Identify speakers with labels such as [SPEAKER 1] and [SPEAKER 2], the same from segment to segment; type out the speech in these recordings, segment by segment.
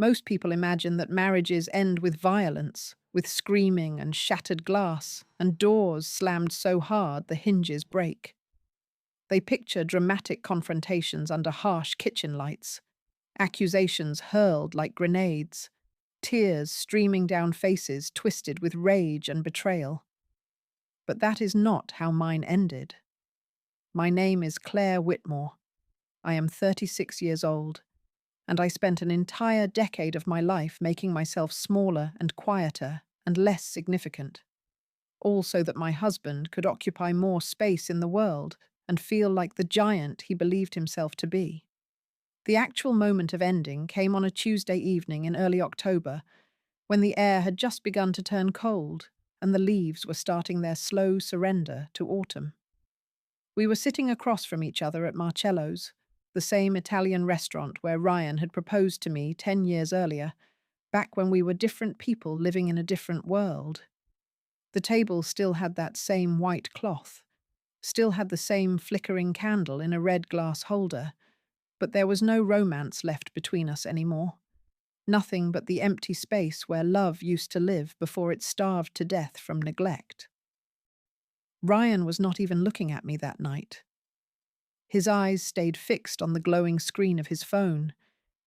[SPEAKER 1] Most people imagine that marriages end with violence, with screaming and shattered glass, and doors slammed so hard the hinges break. They picture dramatic confrontations under harsh kitchen lights, accusations hurled like grenades, tears streaming down faces twisted with rage and betrayal. But that is not how mine ended. My name is Claire Whitmore. I am 36 years old, and I spent an entire decade of my life making myself smaller and quieter and less significant, all so that my husband could occupy more space in the world and feel like the giant he believed himself to be. The actual moment of ending came on a Tuesday evening in early October, when the air had just begun to turn cold and the leaves were starting their slow surrender to autumn. We were sitting across from each other at Marcello's, the same Italian restaurant where Ryan had proposed to me 10 years earlier, back when we were different people living in a different world. The table still had that same white cloth, still had the same flickering candle in a red glass holder, but there was no romance left between us anymore. Nothing but the empty space where love used to live before it starved to death from neglect. Ryan was not even looking at me that night. His eyes stayed fixed on the glowing screen of his phone,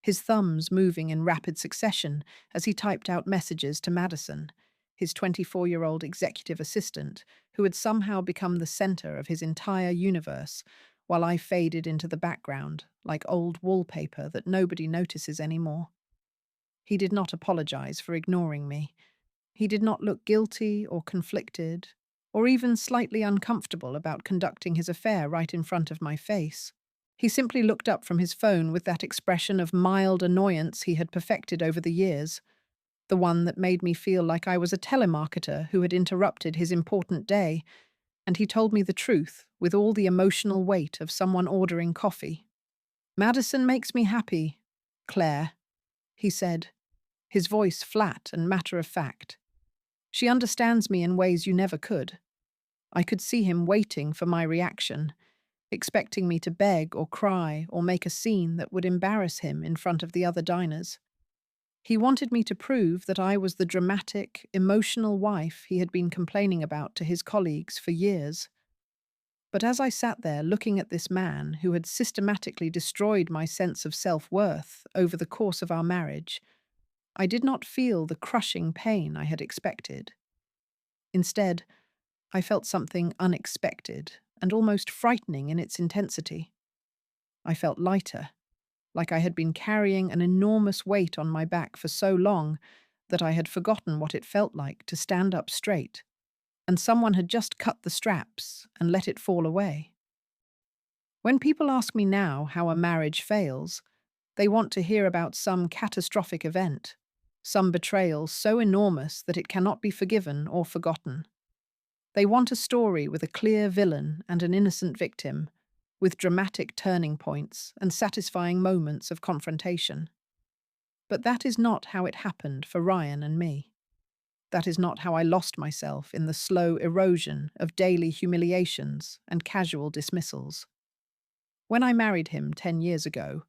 [SPEAKER 1] his thumbs moving in rapid succession as he typed out messages to Madison, his 24-year-old executive assistant, who had somehow become the center of his entire universe, while I faded into the background like old wallpaper that nobody notices anymore. He did not apologize for ignoring me. He did not look guilty or conflicted, or even slightly uncomfortable about conducting his affair right in front of my face. He simply looked up from his phone with that expression of mild annoyance he had perfected over the years, the one that made me feel like I was a telemarketer who had interrupted his important day, and he told me the truth with all the emotional weight of someone ordering coffee. "Madison makes me happy, Claire," he said, his voice flat and matter-of-fact. "She understands me in ways you never could." I could see him waiting for my reaction, expecting me to beg or cry or make a scene that would embarrass him in front of the other diners. He wanted me to prove that I was the dramatic, emotional wife he had been complaining about to his colleagues for years. But as I sat there looking at this man who had systematically destroyed my sense of self-worth over the course of our marriage, I did not feel the crushing pain I had expected. Instead, I felt something unexpected and almost frightening in its intensity. I felt lighter, like I had been carrying an enormous weight on my back for so long that I had forgotten what it felt like to stand up straight, and someone had just cut the straps and let it fall away. When people ask me now how a marriage fails, they want to hear about some catastrophic event, some betrayal so enormous that it cannot be forgiven or forgotten. They want a story with a clear villain and an innocent victim, with dramatic turning points and satisfying moments of confrontation. But that is not how it happened for Ryan and me. That is not how I lost myself in the slow erosion of daily humiliations and casual dismissals. When I married him 10 years ago,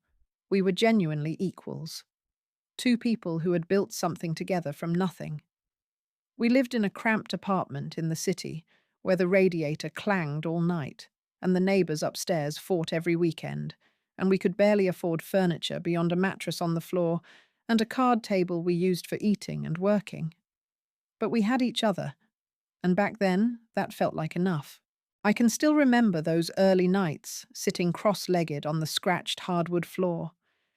[SPEAKER 1] we were genuinely equals. Two people who had built something together from nothing. We lived in a cramped apartment in the city where the radiator clanged all night and the neighbours upstairs fought every weekend, and we could barely afford furniture beyond a mattress on the floor and a card table we used for eating and working. But we had each other, and back then that felt like enough. I can still remember those early nights sitting cross-legged on the scratched hardwood floor,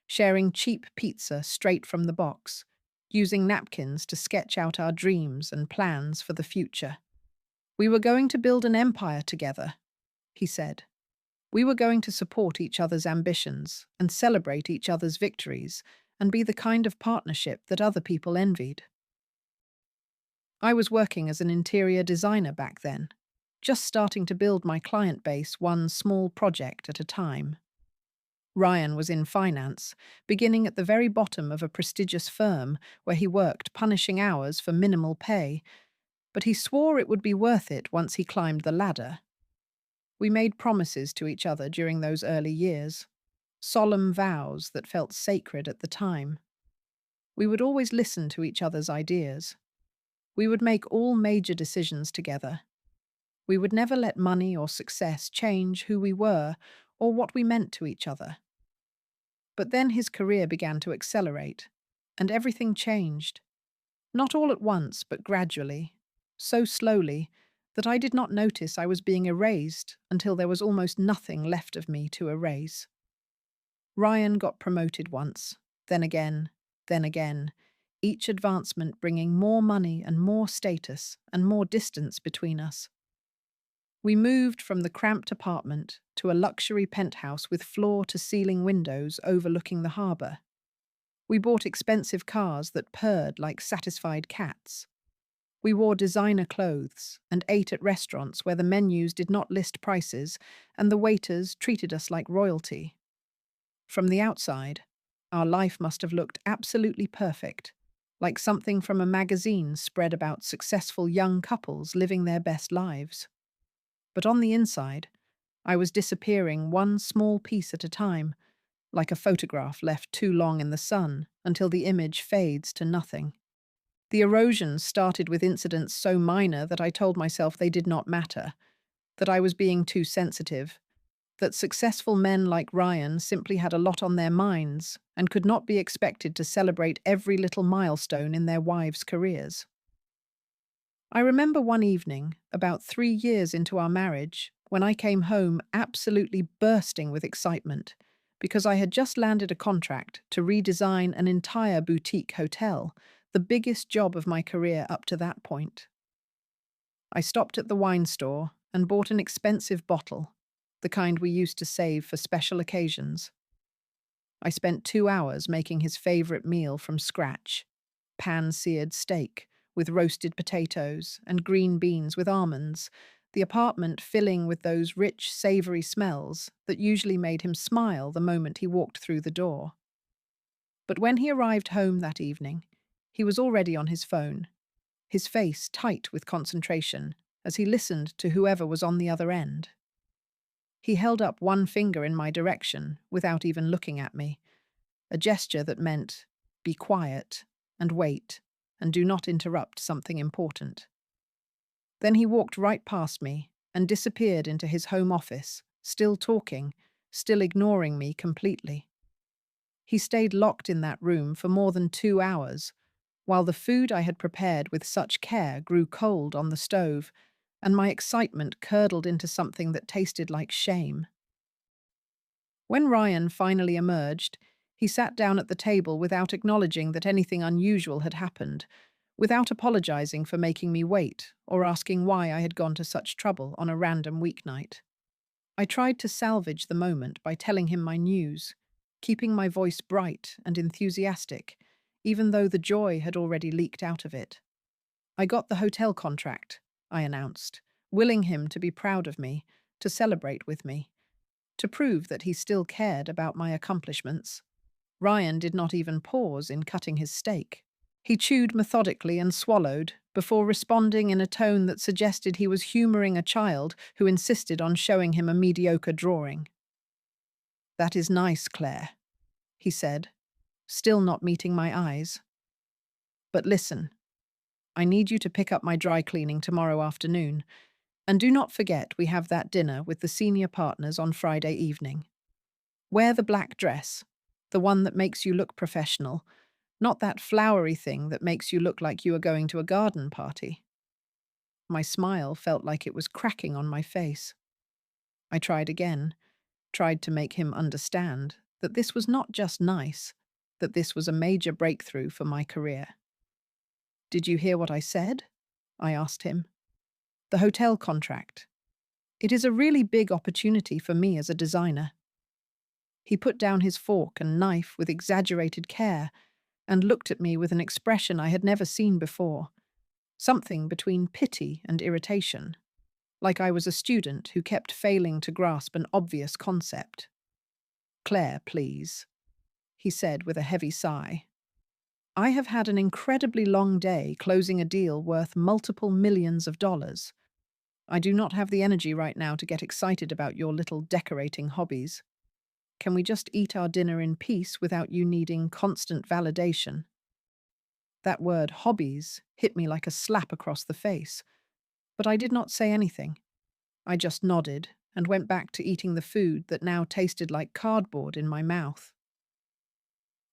[SPEAKER 1] sharing cheap pizza straight from the box, using napkins to sketch out our dreams and plans for the future. "We were going to build an empire together," he said. "We were going to support each other's ambitions and celebrate each other's victories and be the kind of partnership that other people envied." I was working as an interior designer back then, just starting to build my client base one small project at a time. Ryan was in finance, beginning at the very bottom of a prestigious firm where he worked punishing hours for minimal pay, but he swore it would be worth it once he climbed the ladder. We made promises to each other during those early years, solemn vows that felt sacred at the time. We would always listen to each other's ideas. We would make all major decisions together. We would never let money or success change who we were or what we meant to each other. But then his career began to accelerate, and everything changed. Not all at once, but gradually, so slowly that I did not notice I was being erased until there was almost nothing left of me to erase. Ryan got promoted once, then again, each advancement bringing more money and more status and more distance between us. We moved from the cramped apartment to a luxury penthouse with floor-to-ceiling windows overlooking the harbour. We bought expensive cars that purred like satisfied cats. We wore designer clothes and ate at restaurants where the menus did not list prices and the waiters treated us like royalty. From the outside, our life must have looked absolutely perfect, like something from a magazine spread about successful young couples living their best lives. But on the inside, I was disappearing one small piece at a time, like a photograph left too long in the sun until the image fades to nothing. The erosion started with incidents so minor that I told myself they did not matter, that I was being too sensitive, that successful men like Ryan simply had a lot on their minds and could not be expected to celebrate every little milestone in their wives' careers. I remember one evening, about 3 years into our marriage, when I came home absolutely bursting with excitement because I had just landed a contract to redesign an entire boutique hotel, the biggest job of my career up to that point. I stopped at the wine store and bought an expensive bottle, the kind we used to save for special occasions. I spent 2 hours making his favorite meal from scratch, pan-seared steak with roasted potatoes and green beans with almonds, the apartment filling with those rich, savory smells that usually made him smile the moment he walked through the door. But when he arrived home that evening, he was already on his phone, his face tight with concentration as he listened to whoever was on the other end. He held up one finger in my direction without even looking at me, a gesture that meant, be quiet and wait and do not interrupt something important. Then he walked right past me and disappeared into his home office, still talking, still ignoring me completely. He stayed locked in that room for more than 2 hours, while the food I had prepared with such care grew cold on the stove, and my excitement curdled into something that tasted like shame. When Ryan finally emerged, he sat down at the table without acknowledging that anything unusual had happened, without apologizing for making me wait or asking why I had gone to such trouble on a random weeknight. I tried to salvage the moment by telling him my news, keeping my voice bright and enthusiastic, even though the joy had already leaked out of it. I got the hotel contract, I announced, willing him to be proud of me, to celebrate with me, to prove that he still cared about my accomplishments. Ryan did not even pause in cutting his steak. He chewed methodically and swallowed before responding in a tone that suggested he was humoring a child who insisted on showing him a mediocre drawing. "That is nice, Claire," he said, still not meeting my eyes. "But listen, I need you to pick up my dry cleaning tomorrow afternoon, and do not forget we have that dinner with the senior partners on Friday evening. Wear the black dress, the one that makes you look professional, not that flowery thing that makes you look like you are going to a garden party." My smile felt like it was cracking on my face. I tried again, tried to make him understand that this was not just nice, that this was a major breakthrough for my career. "Did you hear what I said?" I asked him. "The hotel contract. It is a really big opportunity for me as a designer." He put down his fork and knife with exaggerated care and looked at me with an expression I had never seen before, something between pity and irritation, like I was a student who kept failing to grasp an obvious concept. "Claire, please," he said with a heavy sigh. "I have had an incredibly long day closing a deal worth multiple millions of dollars. I do not have the energy right now to get excited about your little decorating hobbies. Can we just eat our dinner in peace without you needing constant validation?" That word, hobbies, hit me like a slap across the face. But I did not say anything. I just nodded and went back to eating the food that now tasted like cardboard in my mouth.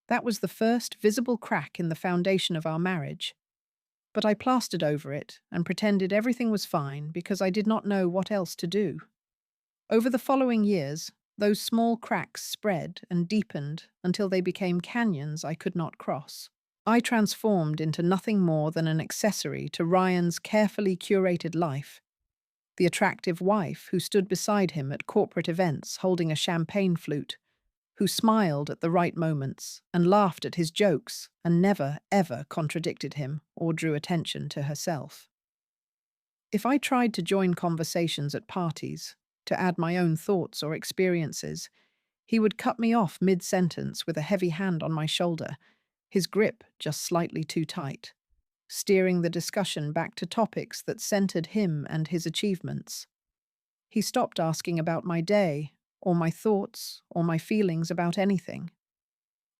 [SPEAKER 1] That was the first visible crack in the foundation of our marriage. But I plastered over it and pretended everything was fine because I did not know what else to do. Over the following years, those small cracks spread and deepened until they became canyons I could not cross. I transformed into nothing more than an accessory to Ryan's carefully curated life, the attractive wife who stood beside him at corporate events holding a champagne flute, who smiled at the right moments and laughed at his jokes and never, ever contradicted him or drew attention to herself. If I tried to join conversations at parties, to add my own thoughts or experiences, he would cut me off mid-sentence with a heavy hand on my shoulder, his grip just slightly too tight, steering the discussion back to topics that centered him and his achievements. He stopped asking about my day, or my thoughts, or my feelings about anything.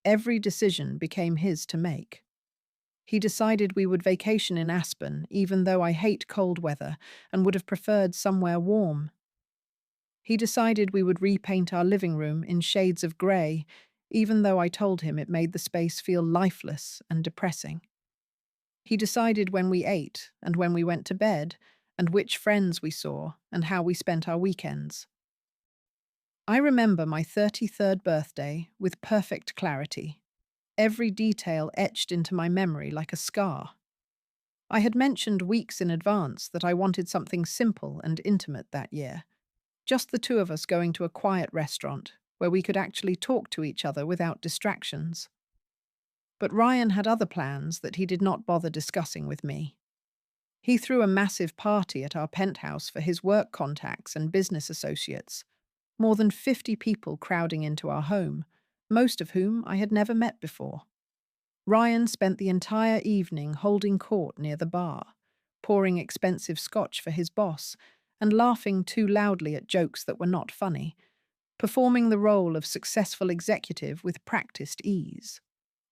[SPEAKER 1] Every decision became his to make. He decided we would vacation in Aspen, even though I hate cold weather and would have preferred somewhere warm. He decided we would repaint our living room in shades of grey, even though I told him it made the space feel lifeless and depressing. He decided when we ate and when we went to bed, and which friends we saw and how we spent our weekends. I remember my 33rd birthday with perfect clarity, every detail etched into my memory like a scar. I had mentioned weeks in advance that I wanted something simple and intimate that year, just the two of us going to a quiet restaurant where we could actually talk to each other without distractions. But Ryan had other plans that he did not bother discussing with me. He threw a massive party at our penthouse for his work contacts and business associates, more than 50 people crowding into our home, most of whom I had never met before. Ryan spent the entire evening holding court near the bar, pouring expensive scotch for his boss and laughing too loudly at jokes that were not funny, performing the role of successful executive with practiced ease.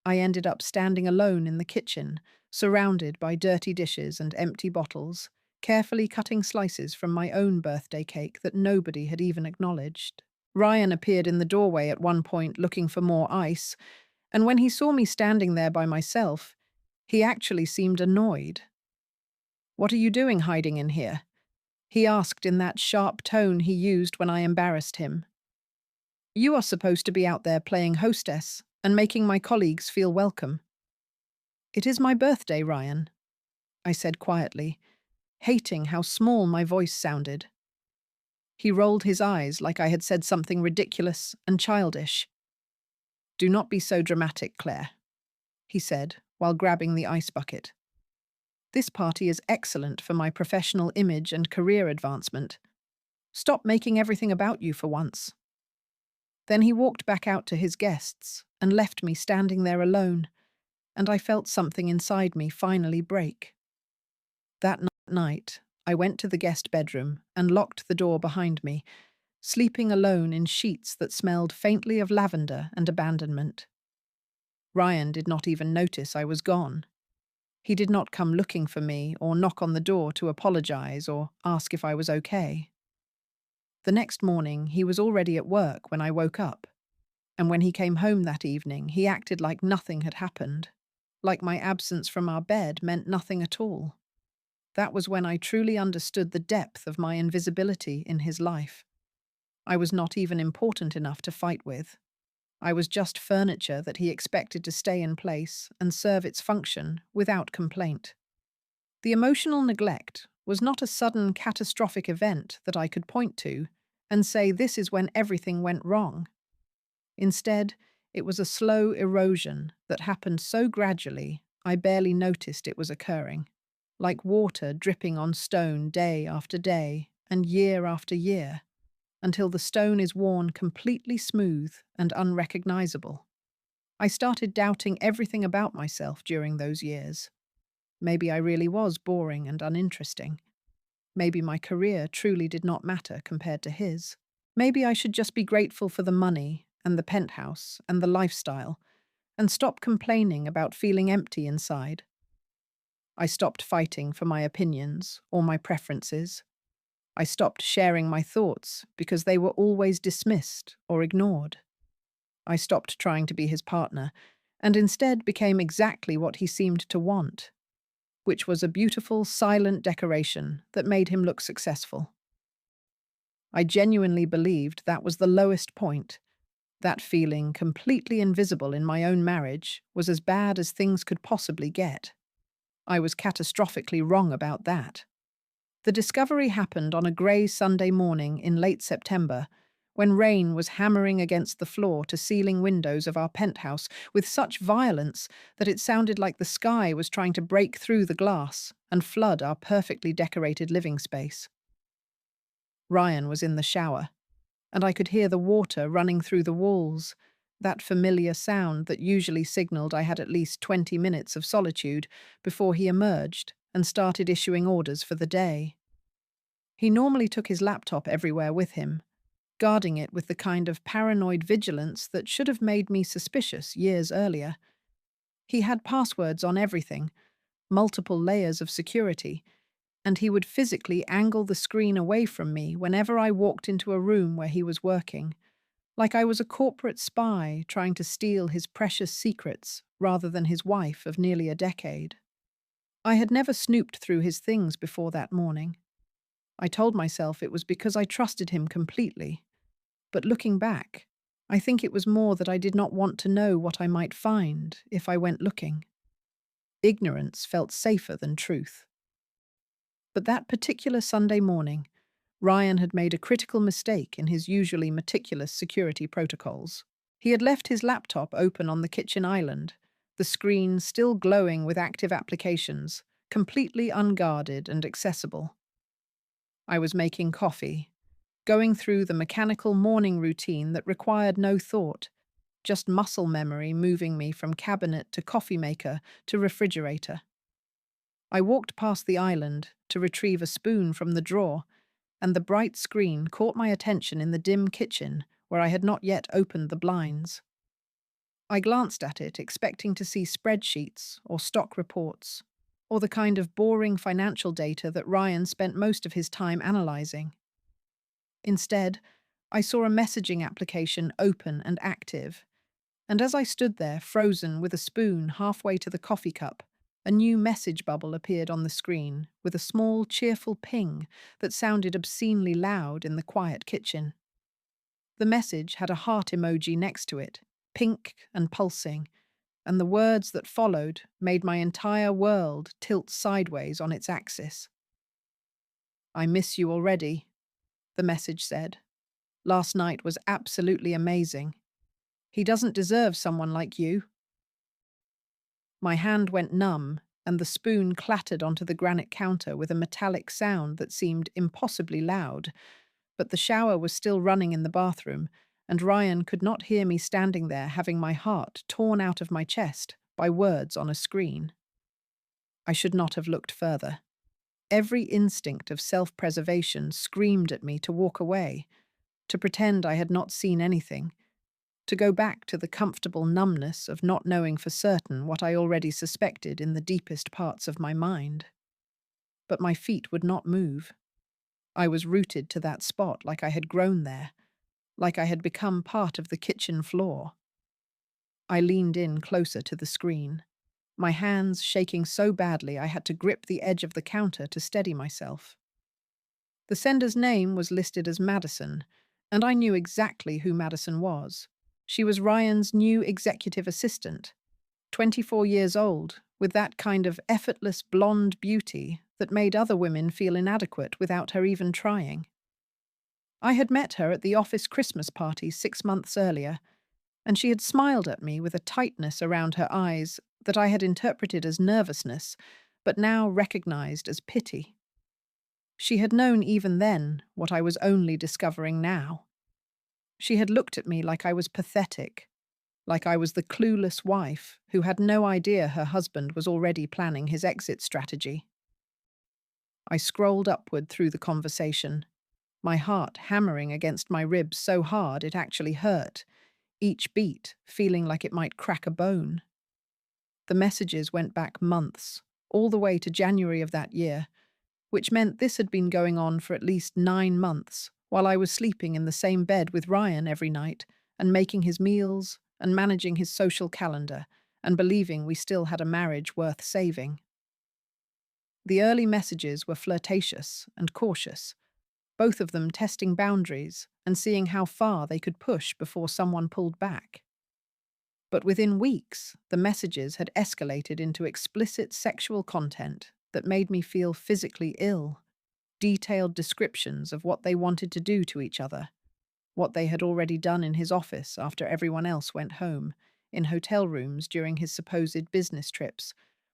[SPEAKER 1] I ended up standing alone in the kitchen, surrounded by dirty dishes and empty bottles, carefully cutting slices from my own birthday cake that nobody had even acknowledged. Ryan appeared in the doorway at one point looking for more ice, and when he saw me standing there by myself, he actually seemed annoyed. "What are you doing hiding in here?" he asked in that sharp tone he used when I embarrassed him. "You are supposed to be out there playing hostess and making my colleagues feel welcome." "It is my birthday, Ryan," I said quietly, hating how small my voice sounded. He rolled his eyes like I had said something ridiculous and childish. "Do not be so dramatic, Claire," he said while grabbing the ice bucket. "This party is excellent for my professional image and career advancement. Stop making everything about you for once." Then he walked back out to his guests and left me standing there alone, and I felt something inside me finally break. That night, I went to the guest bedroom and locked the door behind me, sleeping alone in sheets that smelled faintly of lavender and abandonment. Ryan did not even notice I was gone. He did not come looking for me or knock on the door to apologize or ask if I was okay. The next morning, he was already at work when I woke up, and when he came home that evening, he acted like nothing had happened, like my absence from our bed meant nothing at all. That was when I truly understood the depth of my invisibility in his life. I was not even important enough to fight with. I was just furniture that he expected to stay in place and serve its function without complaint. The emotional neglect was not a sudden catastrophic event that I could point to and say this is when everything went wrong. Instead, it was a slow erosion that happened so gradually I barely noticed it was occurring, like water dripping on stone day after day and year after year, until the stone is worn completely smooth and unrecognizable. I started doubting everything about myself during those years. Maybe I really was boring and uninteresting. Maybe my career truly did not matter compared to his. Maybe I should just be grateful for the money and the penthouse and the lifestyle, and stop complaining about feeling empty inside. I stopped fighting for my opinions or my preferences. I stopped sharing my thoughts because they were always dismissed or ignored. I stopped trying to be his partner and instead became exactly what he seemed to want, which was a beautiful, silent decoration that made him look successful. I genuinely believed that was the lowest point. That feeling, completely invisible in my own marriage, was as bad as things could possibly get. I was catastrophically wrong about that. The discovery happened on a grey Sunday morning in late September, when rain was hammering against the floor-to-ceiling windows of our penthouse with such violence that it sounded like the sky was trying to break through the glass and flood our perfectly decorated living space. Ryan was in the shower, and I could hear the water running through the walls, that familiar sound that usually signaled I had at least 20 minutes of solitude before he emerged and started issuing orders for the day. He normally took his laptop everywhere with him, guarding it with the kind of paranoid vigilance that should have made me suspicious years earlier. He had passwords on everything, multiple layers of security, and he would physically angle the screen away from me whenever I walked into a room where he was working, like I was a corporate spy trying to steal his precious secrets rather than his wife of nearly a decade. I had never snooped through his things before that morning. I told myself it was because I trusted him completely. But looking back, I think it was more that I did not want to know what I might find if I went looking. Ignorance felt safer than truth. But that particular Sunday morning, Ryan had made a critical mistake in his usually meticulous security protocols. He had left his laptop open on the kitchen island, the screen still glowing with active applications, completely unguarded and accessible. I was making coffee, going through the mechanical morning routine that required no thought, just muscle memory moving me from cabinet to coffee maker to refrigerator. I walked past the island to retrieve a spoon from the drawer, and the bright screen caught my attention in the dim kitchen where I had not yet opened the blinds. I glanced at it, expecting to see spreadsheets or stock reports, or the kind of boring financial data that Ryan spent most of his time analyzing. Instead, I saw a messaging application open and active, and as I stood there, frozen with a spoon halfway to the coffee cup, a new message bubble appeared on the screen with a small, cheerful ping that sounded obscenely loud in the quiet kitchen. The message had a heart emoji next to it, pink and pulsing, and the words that followed made my entire world tilt sideways on its axis. "I miss you already," the message said. "Last night was absolutely amazing. He doesn't deserve someone like you." My hand went numb, and the spoon clattered onto the granite counter with a metallic sound that seemed impossibly loud, but the shower was still running in the bathroom, and Ryan could not hear me standing there having my heart torn out of my chest by words on a screen. I should not have looked further. Every instinct of self-preservation screamed at me to walk away, to pretend I had not seen anything, to go back to the comfortable numbness of not knowing for certain what I already suspected in the deepest parts of my mind. But my feet would not move. I was rooted to that spot like I had grown there, like I had become part of the kitchen floor. I leaned in closer to the screen, my hands shaking so badly I had to grip the edge of the counter to steady myself. The sender's name was listed as Madison, and I knew exactly who Madison was. She was Ryan's new executive assistant, 24 years old, with that kind of effortless blonde beauty that made other women feel inadequate without her even trying. I had met her at the office Christmas party 6 months earlier, and she had smiled at me with a tightness around her eyes that I had interpreted as nervousness, but now recognized as pity. She had known even then what I was only discovering now. She had looked at me like I was pathetic, like I was the clueless wife who had no idea her husband was already planning his exit strategy. I scrolled upward through the conversation, my heart hammering against my ribs so hard it actually hurt, each beat feeling like it might crack a bone. The messages went back months, all the way to January of that year, which meant this had been going on for at least 9 months, while I was sleeping in the same bed with Ryan every night, and making his meals, and managing his social calendar, and believing we still had a marriage worth saving. The early messages were flirtatious and cautious, both of them testing boundaries and seeing how far they could push before someone pulled back. But within weeks, the messages had escalated into explicit sexual content that made me feel physically ill, detailed descriptions of what they wanted to do to each other, what they had already done in his office after everyone else went home, in hotel rooms during his supposed business trips,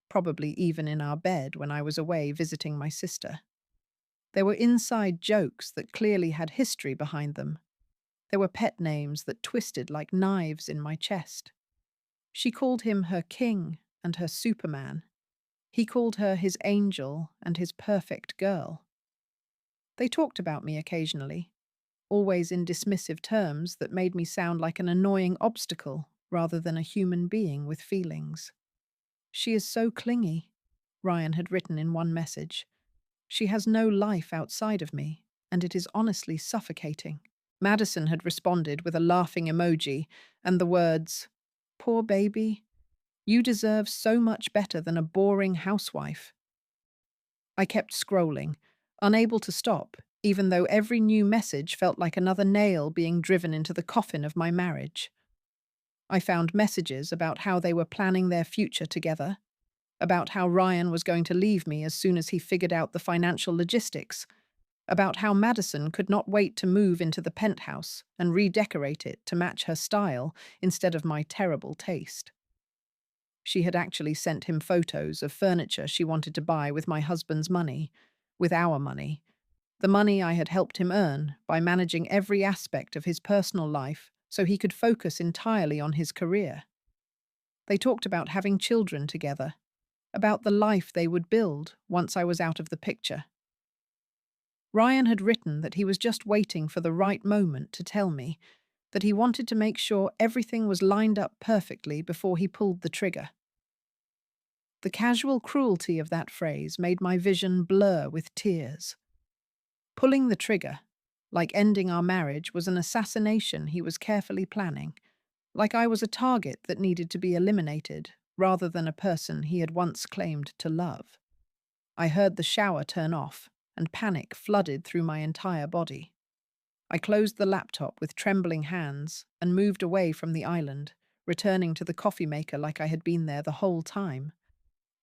[SPEAKER 1] probably even in our bed when I was away visiting my sister. There were inside jokes that clearly had history behind them. There were pet names that twisted like knives in my chest. She called him her king and her Superman. He called her his angel and his perfect girl. They talked about me occasionally, always in dismissive terms that made me sound like an annoying obstacle rather than a human being with feelings. "She is so clingy," Ryan had written in one message. "She has no life outside of me, and it is honestly suffocating." Madison had responded with a laughing emoji and the words, "Poor baby, you deserve so much better than a boring housewife." I kept scrolling, unable to stop, even though every new message felt like another nail being driven into the coffin of my marriage. I found messages about how they were planning their future together, about how Ryan was going to leave me as soon as he figured out the financial logistics, about how Madison could not wait to move into the penthouse and redecorate it to match her style instead of my terrible taste. She had actually sent him photos of furniture she wanted to buy with my husband's money, with our money, the money I had helped him earn by managing every aspect of his personal life so he could focus entirely on his career. They talked about having children together, about the life they would build once I was out of the picture. Ryan had written that he was just waiting for the right moment to tell me, that he wanted to make sure everything was lined up perfectly before he pulled the trigger. The casual cruelty of that phrase made my vision blur with tears. Pulling the trigger, like ending our marriage, was an assassination he was carefully planning, like I was a target that needed to be eliminated rather than a person he had once claimed to love. I heard the shower turn off, and panic flooded through my entire body. I closed the laptop with trembling hands and moved away from the island, returning to the coffee maker like I had been there the whole time.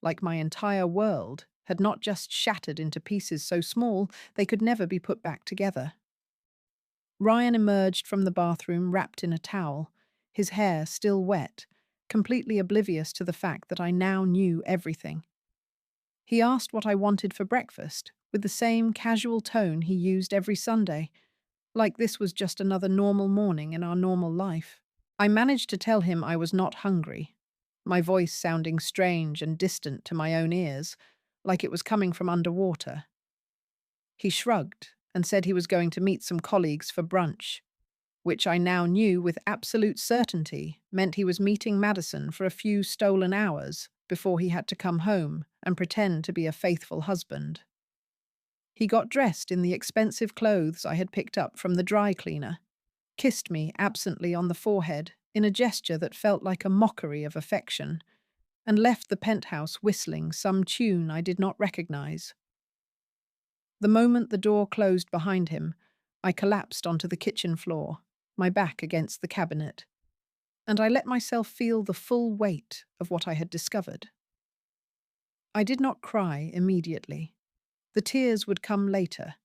[SPEAKER 1] Like my entire world had not just shattered into pieces so small they could never be put back together. Ryan emerged from the bathroom wrapped in a towel, his hair still wet, completely oblivious to the fact that I now knew everything. He asked what I wanted for breakfast, with the same casual tone he used every Sunday, like this was just another normal morning in our normal life. I managed to tell him I was not hungry, my voice sounding strange and distant to my own ears, like it was coming from underwater. He shrugged and said he was going to meet some colleagues for brunch, which I now knew with absolute certainty meant he was meeting Madison for a few stolen hours before he had to come home and pretend to be a faithful husband. He got dressed in the expensive clothes I had picked up from the dry cleaner, kissed me absently on the forehead in a gesture that felt like a mockery of affection, and left the penthouse whistling some tune I did not recognize. The moment the door closed behind him, I collapsed onto the kitchen floor, my back against the cabinet, and I let myself feel the full weight of what I had discovered. I did not cry immediately. The tears would come later,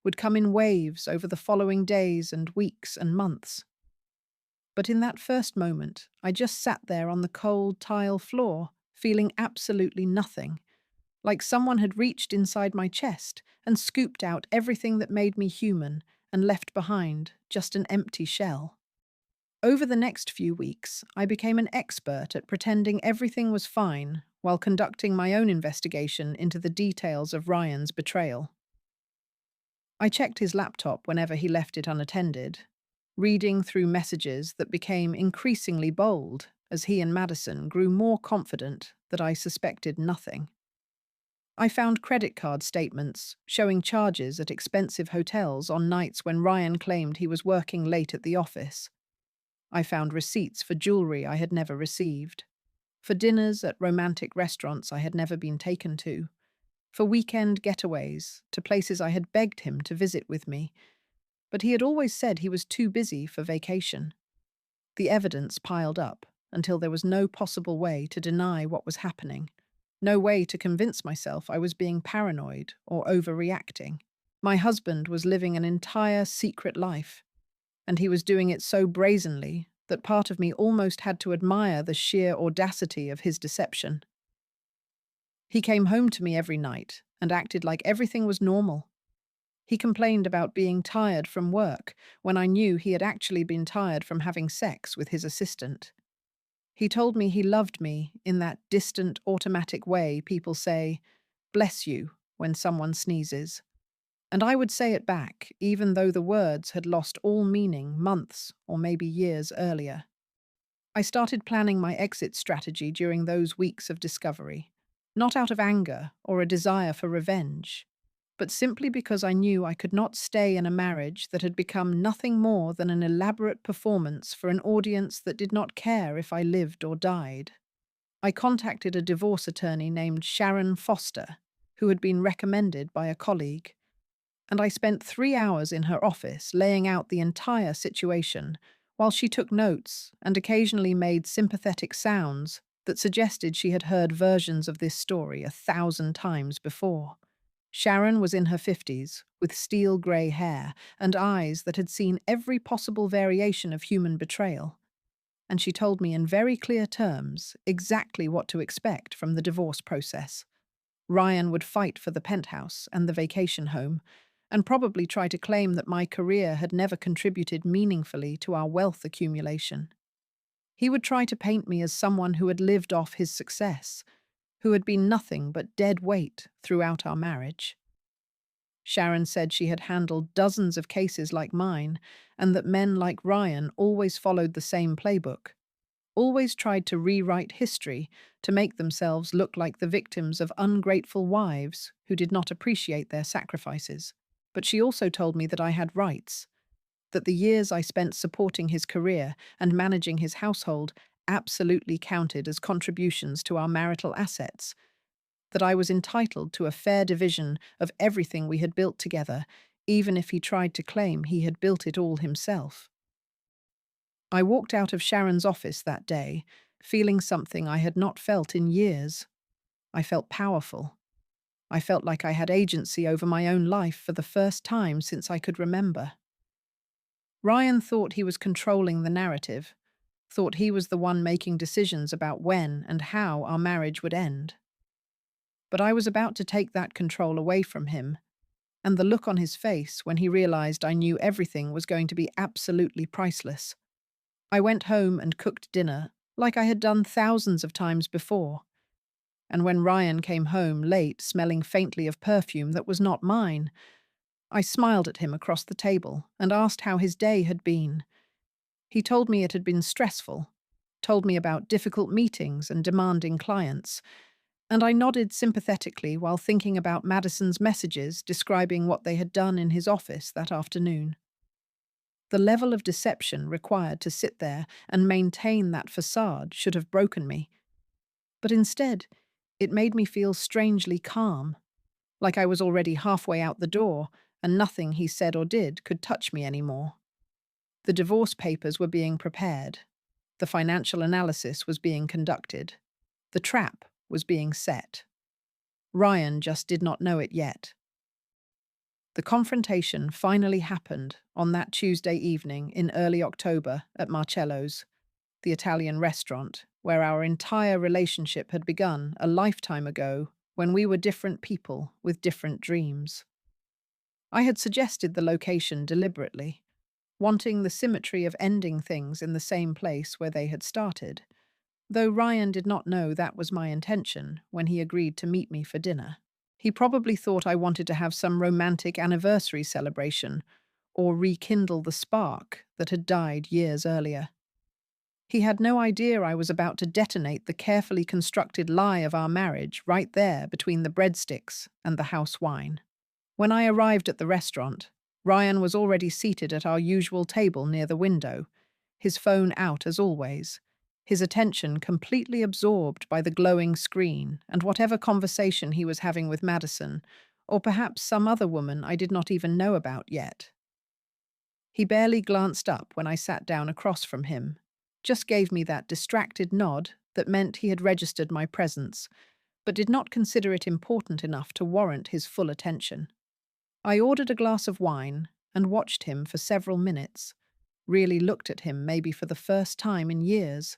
[SPEAKER 1] would come in waves over the following days and weeks and months. But in that first moment, I just sat there on the cold tile floor, feeling absolutely nothing, like someone had reached inside my chest and scooped out everything that made me human and left behind just an empty shell. Over the next few weeks, I became an expert at pretending everything was fine while conducting my own investigation into the details of Ryan's betrayal. I checked his laptop whenever he left it unattended, reading through messages that became increasingly bold as he and Madison grew more confident that I suspected nothing. I found credit card statements showing charges at expensive hotels on nights when Ryan claimed he was working late at the office. I found receipts for jewelry I had never received, for dinners at romantic restaurants I had never been taken to, for weekend getaways to places I had begged him to visit with me, but he had always said he was too busy for vacation. The evidence piled up until there was no possible way to deny what was happening, no way to convince myself I was being paranoid or overreacting. My husband was living an entire secret life, and he was doing it so brazenly that part of me almost had to admire the sheer audacity of his deception. He came home to me every night and acted like everything was normal. He complained about being tired from work when I knew he had actually been tired from having sex with his assistant. He told me he loved me in that distant, automatic way people say, "Bless you," when someone sneezes. And I would say it back, even though the words had lost all meaning months or maybe years earlier. I started planning my exit strategy during those weeks of discovery, not out of anger or a desire for revenge, but simply because I knew I could not stay in a marriage that had become nothing more than an elaborate performance for an audience that did not care if I lived or died. I contacted a divorce attorney named Sharon Foster, who had been recommended by a colleague, and I spent 3 hours in her office laying out the entire situation while she took notes and occasionally made sympathetic sounds that suggested she had heard versions of this story 1,000 times before. Sharon was in her 50s, with steel grey hair and eyes that had seen every possible variation of human betrayal, and she told me in very clear terms exactly what to expect from the divorce process. Ryan would fight for the penthouse and the vacation home, and probably try to claim that my career had never contributed meaningfully to our wealth accumulation. He would try to paint me as someone who had lived off his success, who had been nothing but dead weight throughout our marriage. Sharon said she had handled dozens of cases like mine, and that men like Ryan always followed the same playbook, always tried to rewrite history to make themselves look like the victims of ungrateful wives who did not appreciate their sacrifices. But she also told me that I had rights, that the years I spent supporting his career and managing his household absolutely counted as contributions to our marital assets, that I was entitled to a fair division of everything we had built together, even if he tried to claim he had built it all himself. I walked out of Sharon's office that day, feeling something I had not felt in years. I felt powerful. I felt like I had agency over my own life for the first time since I could remember. Ryan thought he was controlling the narrative, thought he was the one making decisions about when and how our marriage would end. But I was about to take that control away from him, and the look on his face when he realized I knew everything was going to be absolutely priceless. I went home and cooked dinner, like I had done thousands of times before. And when Ryan came home late, smelling faintly of perfume that was not mine, I smiled at him across the table and asked how his day had been. He told me it had been stressful, told me about difficult meetings and demanding clients, and I nodded sympathetically while thinking about Madison's messages describing what they had done in his office that afternoon. The level of deception required to sit there and maintain that facade should have broken me. But instead, it made me feel strangely calm, like I was already halfway out the door and nothing he said or did could touch me anymore. The divorce papers were being prepared. The financial analysis was being conducted. The trap was being set. Ryan just did not know it yet. The confrontation finally happened on that Tuesday evening in early October at Marcello's, the Italian restaurant, where our entire relationship had begun a lifetime ago when we were different people with different dreams. I had suggested the location deliberately, wanting the symmetry of ending things in the same place where they had started, though Ryan did not know that was my intention when he agreed to meet me for dinner. He probably thought I wanted to have some romantic anniversary celebration, or rekindle the spark that had died years earlier. He had no idea I was about to detonate the carefully constructed lie of our marriage right there between the breadsticks and the house wine. When I arrived at the restaurant, Ryan was already seated at our usual table near the window, his phone out as always, his attention completely absorbed by the glowing screen and whatever conversation he was having with Madison, or perhaps some other woman I did not even know about yet. He barely glanced up when I sat down across from him, just gave me that distracted nod that meant he had registered my presence, but did not consider it important enough to warrant his full attention. I ordered a glass of wine and watched him for several minutes, really looked at him maybe for the first time in years,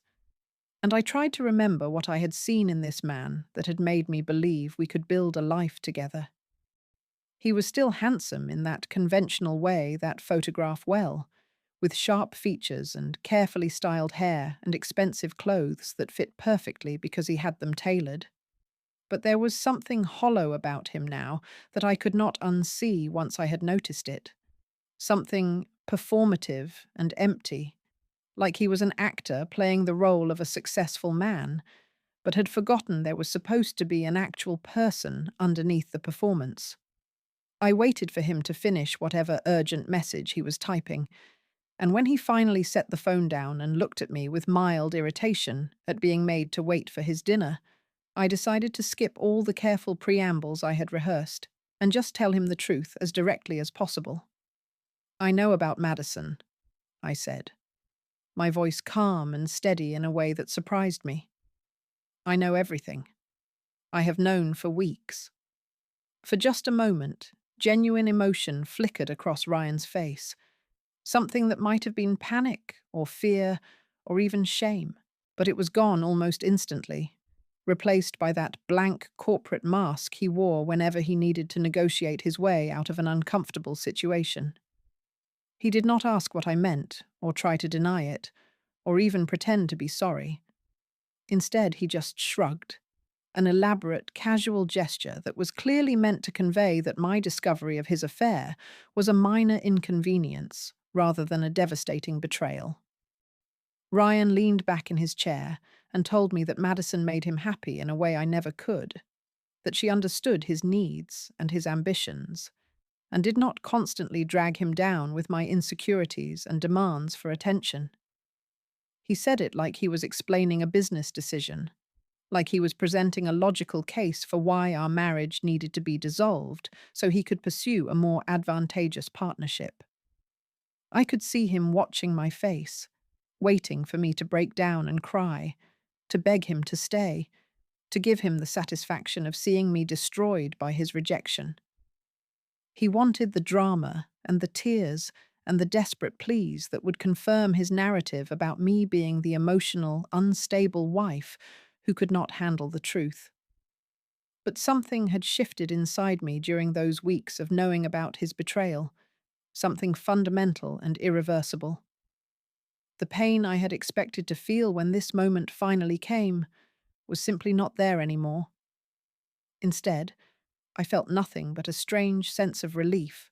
[SPEAKER 1] and I tried to remember what I had seen in this man that had made me believe we could build a life together. He was still handsome in that conventional way that photograph well, with sharp features and carefully styled hair and expensive clothes that fit perfectly because he had them tailored. But there was something hollow about him now that I could not unsee once I had noticed it. Something performative and empty, like he was an actor playing the role of a successful man, but had forgotten there was supposed to be an actual person underneath the performance. I waited for him to finish whatever urgent message he was typing, and when he finally set the phone down and looked at me with mild irritation at being made to wait for his dinner, I decided to skip all the careful preambles I had rehearsed and just tell him the truth as directly as possible. "I know about Madison," I said, my voice calm and steady in a way that surprised me. "I know everything. I have known for weeks." For just a moment, genuine emotion flickered across Ryan's face, something that might have been panic or fear or even shame, but it was gone almost instantly, replaced by that blank corporate mask he wore whenever he needed to negotiate his way out of an uncomfortable situation. He did not ask what I meant, or try to deny it, or even pretend to be sorry. Instead, he just shrugged, an elaborate, casual gesture that was clearly meant to convey that my discovery of his affair was a minor inconvenience rather than a devastating betrayal. Ryan leaned back in his chair and told me that Madison made him happy in a way I never could, that she understood his needs and his ambitions, and did not constantly drag him down with my insecurities and demands for attention. He said it like he was explaining a business decision, like he was presenting a logical case for why our marriage needed to be dissolved so he could pursue a more advantageous partnership. I could see him watching my face, waiting for me to break down and cry, to beg him to stay, to give him the satisfaction of seeing me destroyed by his rejection. He wanted the drama and the tears and the desperate pleas that would confirm his narrative about me being the emotional, unstable wife who could not handle the truth. But something had shifted inside me during those weeks of knowing about his betrayal, something fundamental and irreversible. The pain I had expected to feel when this moment finally came was simply not there anymore. Instead, I felt nothing but a strange sense of relief,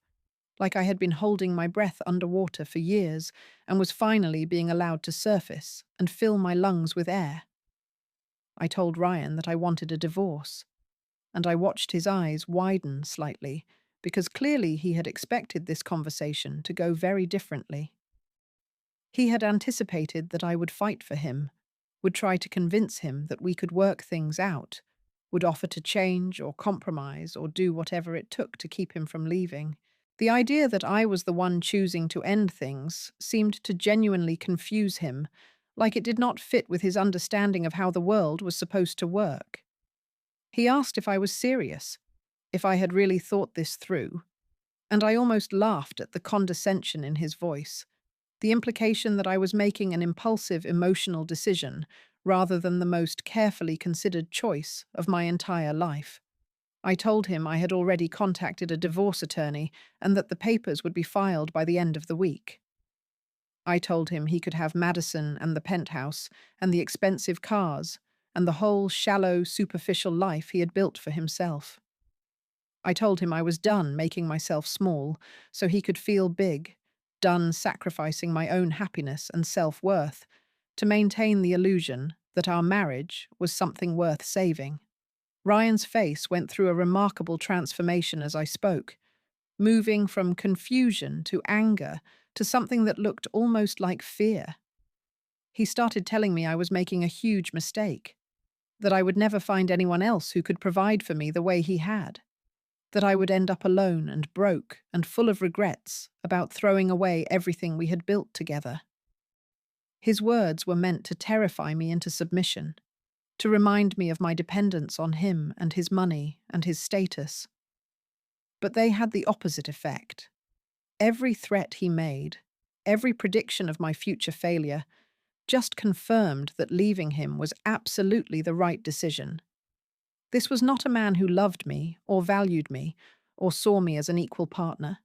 [SPEAKER 1] like I had been holding my breath underwater for years and was finally being allowed to surface and fill my lungs with air. I told Ryan that I wanted a divorce, and I watched his eyes widen slightly because clearly he had expected this conversation to go very differently. He had anticipated that I would fight for him, would try to convince him that we could work things out, would offer to change or compromise or do whatever it took to keep him from leaving. The idea that I was the one choosing to end things seemed to genuinely confuse him, like it did not fit with his understanding of how the world was supposed to work. He asked if I was serious, if I had really thought this through, and I almost laughed at the condescension in his voice, the implication that I was making an impulsive emotional decision rather than the most carefully considered choice of my entire life. I told him I had already contacted a divorce attorney and that the papers would be filed by the end of the week. I told him he could have Madison and the penthouse and the expensive cars and the whole shallow, superficial life he had built for himself. I told him I was done making myself small so he could feel big, done sacrificing my own happiness and self-worth to maintain the illusion that our marriage was something worth saving. Ryan's face went through a remarkable transformation as I spoke, moving from confusion to anger to something that looked almost like fear. He started telling me I was making a huge mistake, that I would never find anyone else who could provide for me the way he had, that I would end up alone and broke and full of regrets about throwing away everything we had built together. His words were meant to terrify me into submission, to remind me of my dependence on him and his money and his status. But they had the opposite effect. Every threat he made, every prediction of my future failure, just confirmed that leaving him was absolutely the right decision. This was not a man who loved me or valued me or saw me as an equal partner.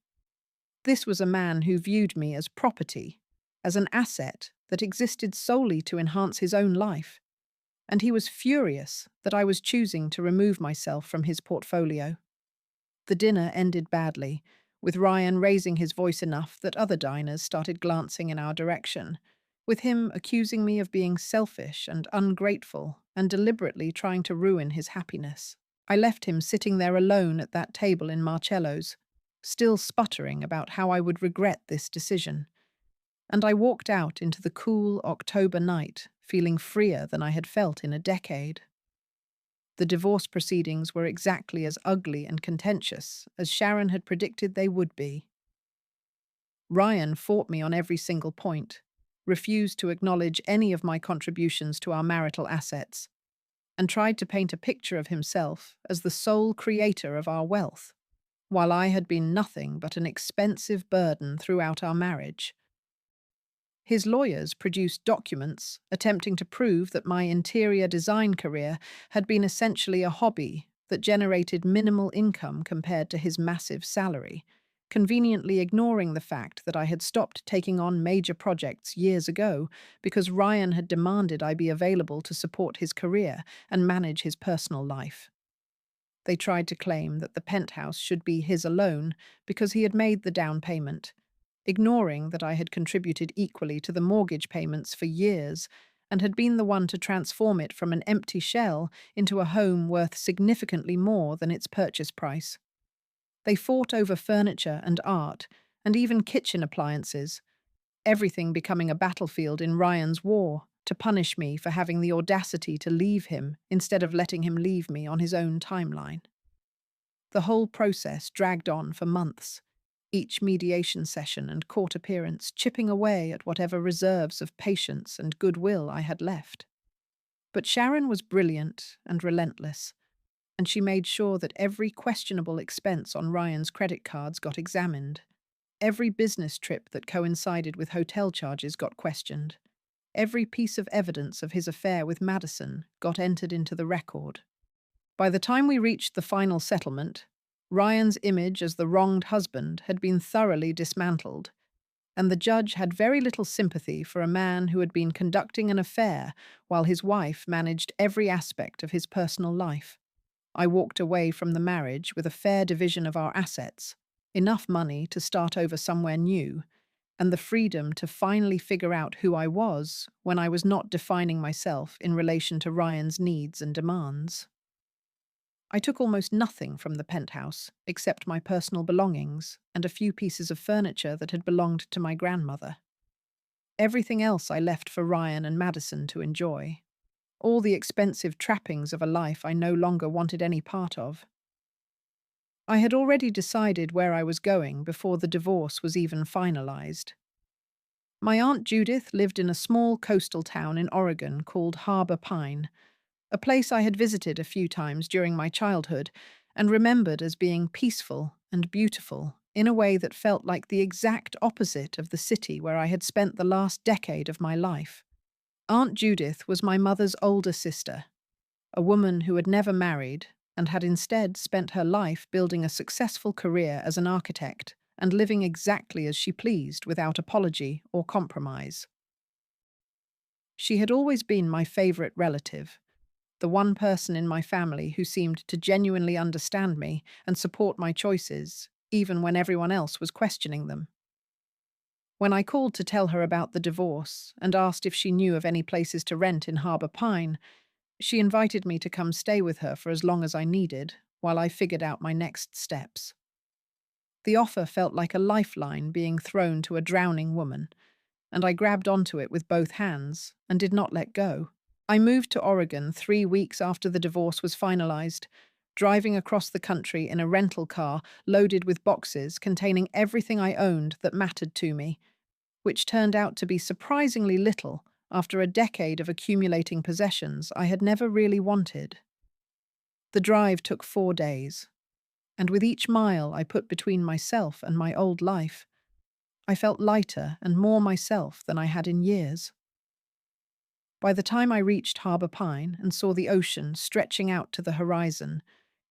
[SPEAKER 1] This was a man who viewed me as property, as an asset that existed solely to enhance his own life, and he was furious that I was choosing to remove myself from his portfolio. The dinner ended badly, with Ryan raising his voice enough that other diners started glancing in our direction, with him accusing me of being selfish and ungrateful and deliberately trying to ruin his happiness. I left him sitting there alone at that table in Marcello's, still sputtering about how I would regret this decision, and I walked out into the cool October night, feeling freer than I had felt in a decade. The divorce proceedings were exactly as ugly and contentious as Sharon had predicted they would be. Ryan fought me on every single point, refused to acknowledge any of my contributions to our marital assets, and tried to paint a picture of himself as the sole creator of our wealth, while I had been nothing but an expensive burden throughout our marriage. His lawyers produced documents attempting to prove that my interior design career had been essentially a hobby that generated minimal income compared to his massive salary, conveniently ignoring the fact that I had stopped taking on major projects years ago because Ryan had demanded I be available to support his career and manage his personal life. They tried to claim that the penthouse should be his alone because he had made the down payment, ignoring that I had contributed equally to the mortgage payments for years and had been the one to transform it from an empty shell into a home worth significantly more than its purchase price. They fought over furniture and art, and even kitchen appliances, everything becoming a battlefield in Ryan's war to punish me for having the audacity to leave him instead of letting him leave me on his own timeline. The whole process dragged on for months, each mediation session and court appearance chipping away at whatever reserves of patience and goodwill I had left. But Sharon was brilliant and relentless, and she made sure that every questionable expense on Ryan's credit cards got examined. Every business trip that coincided with hotel charges got questioned. Every piece of evidence of his affair with Madison got entered into the record. By the time we reached the final settlement, Ryan's image as the wronged husband had been thoroughly dismantled, and the judge had very little sympathy for a man who had been conducting an affair while his wife managed every aspect of his personal life. I walked away from the marriage with a fair division of our assets, enough money to start over somewhere new, and the freedom to finally figure out who I was when I was not defining myself in relation to Ryan's needs and demands. I took almost nothing from the penthouse, except my personal belongings and a few pieces of furniture that had belonged to my grandmother. Everything else I left for Ryan and Madison to enjoy. All the expensive trappings of a life I no longer wanted any part of. I had already decided where I was going before the divorce was even finalized. My Aunt Judith lived in a small coastal town in Oregon called Harbor Pine, a place I had visited a few times during my childhood and remembered as being peaceful and beautiful in a way that felt like the exact opposite of the city where I had spent the last decade of my life. Aunt Judith was my mother's older sister, a woman who had never married and had instead spent her life building a successful career as an architect and living exactly as she pleased without apology or compromise. She had always been my favorite relative, the one person in my family who seemed to genuinely understand me and support my choices, even when everyone else was questioning them. When I called to tell her about the divorce and asked if she knew of any places to rent in Harbour Pine, she invited me to come stay with her for as long as I needed while I figured out my next steps. The offer felt like a lifeline being thrown to a drowning woman, and I grabbed onto it with both hands and did not let go. I moved to Oregon 3 weeks after the divorce was finalized, driving across the country in a rental car loaded with boxes containing everything I owned that mattered to me, which turned out to be surprisingly little after a decade of accumulating possessions I had never really wanted. The drive took 4 days, and with each mile I put between myself and my old life, I felt lighter and more myself than I had in years. By the time I reached Harbour Pine and saw the ocean stretching out to the horizon,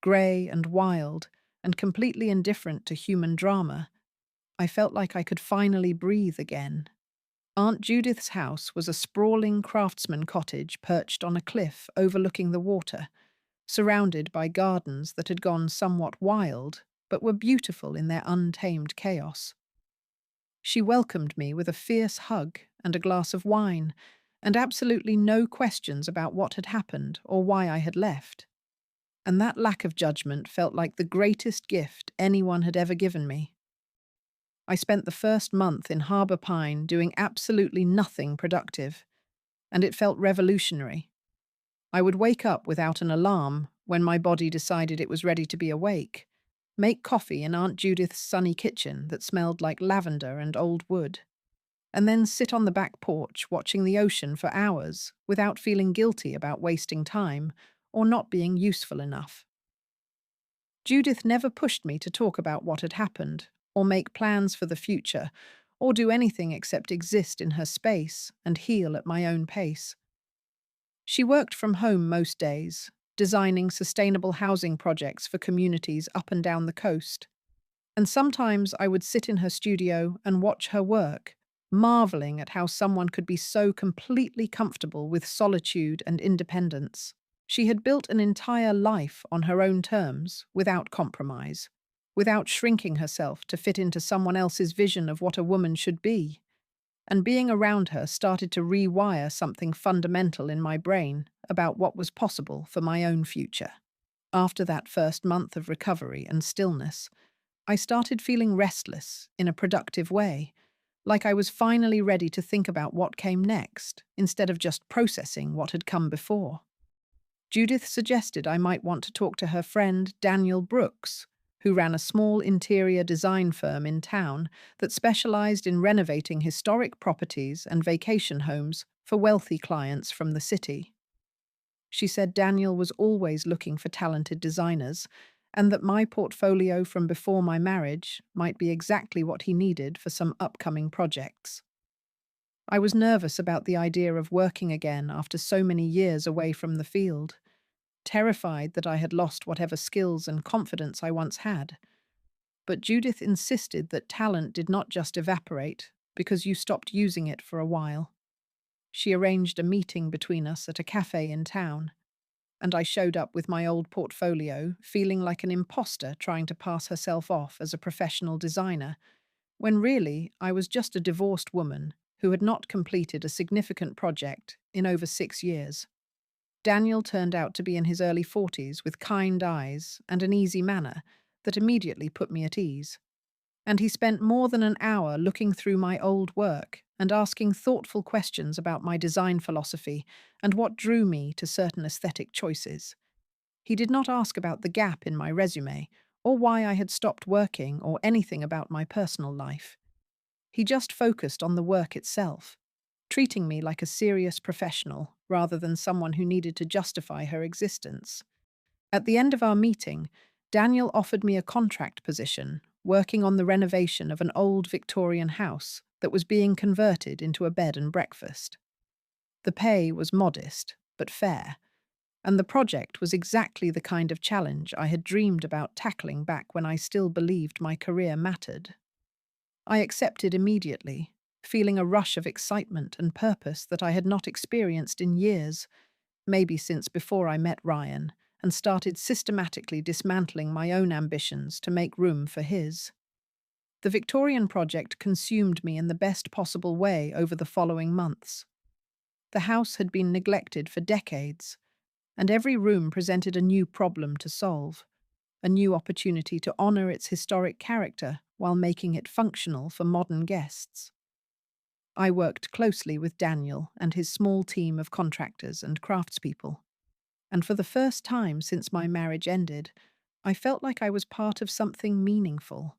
[SPEAKER 1] grey and wild and completely indifferent to human drama, I felt like I could finally breathe again. Aunt Judith's house was a sprawling craftsman cottage perched on a cliff overlooking the water, surrounded by gardens that had gone somewhat wild but were beautiful in their untamed chaos. She welcomed me with a fierce hug and a glass of wine, and absolutely no questions about what had happened or why I had left. And that lack of judgment felt like the greatest gift anyone had ever given me. I spent the first month in Harbour Pine doing absolutely nothing productive, and it felt revolutionary. I would wake up without an alarm when my body decided it was ready to be awake, make coffee in Aunt Judith's sunny kitchen that smelled like lavender and old wood, and then sit on the back porch watching the ocean for hours without feeling guilty about wasting time or not being useful enough. Judith never pushed me to talk about what had happened, or make plans for the future, or do anything except exist in her space and heal at my own pace. She worked from home most days, designing sustainable housing projects for communities up and down the coast. And sometimes I would sit in her studio and watch her work, marveling at how someone could be so completely comfortable with solitude and independence. She had built an entire life on her own terms, without compromise, without shrinking herself to fit into someone else's vision of what a woman should be. And being around her started to rewire something fundamental in my brain about what was possible for my own future. After that first month of recovery and stillness, I started feeling restless in a productive way, like I was finally ready to think about what came next, instead of just processing what had come before. Judith suggested I might want to talk to her friend Daniel Brooks, who ran a small interior design firm in town that specialized in renovating historic properties and vacation homes for wealthy clients from the city. She said Daniel was always looking for talented designers, and that my portfolio from before my marriage might be exactly what he needed for some upcoming projects. I was nervous about the idea of working again after so many years away from the field, terrified that I had lost whatever skills and confidence I once had. But Judith insisted that talent did not just evaporate because you stopped using it for a while. She arranged a meeting between us at a cafe in town, and I showed up with my old portfolio, feeling like an imposter trying to pass herself off as a professional designer, when really I was just a divorced woman who had not completed a significant project in over 6 years. Daniel turned out to be in his early 40s with kind eyes and an easy manner that immediately put me at ease. And he spent more than an hour looking through my old work and asking thoughtful questions about my design philosophy and what drew me to certain aesthetic choices. He did not ask about the gap in my resume or why I had stopped working or anything about my personal life. He just focused on the work itself, treating me like a serious professional rather than someone who needed to justify her existence. At the end of our meeting, Daniel offered me a contract position, working on the renovation of an old Victorian house that was being converted into a bed and breakfast. The pay was modest, but fair, and the project was exactly the kind of challenge I had dreamed about tackling back when I still believed my career mattered. I accepted immediately, feeling a rush of excitement and purpose that I had not experienced in years, maybe since before I met Ryan, and started systematically dismantling my own ambitions to make room for his. The Victorian project consumed me in the best possible way over the following months. The house had been neglected for decades, and every room presented a new problem to solve, a new opportunity to honour its historic character while making it functional for modern guests. I worked closely with Daniel and his small team of contractors and craftspeople, and for the first time since my marriage ended, I felt like I was part of something meaningful,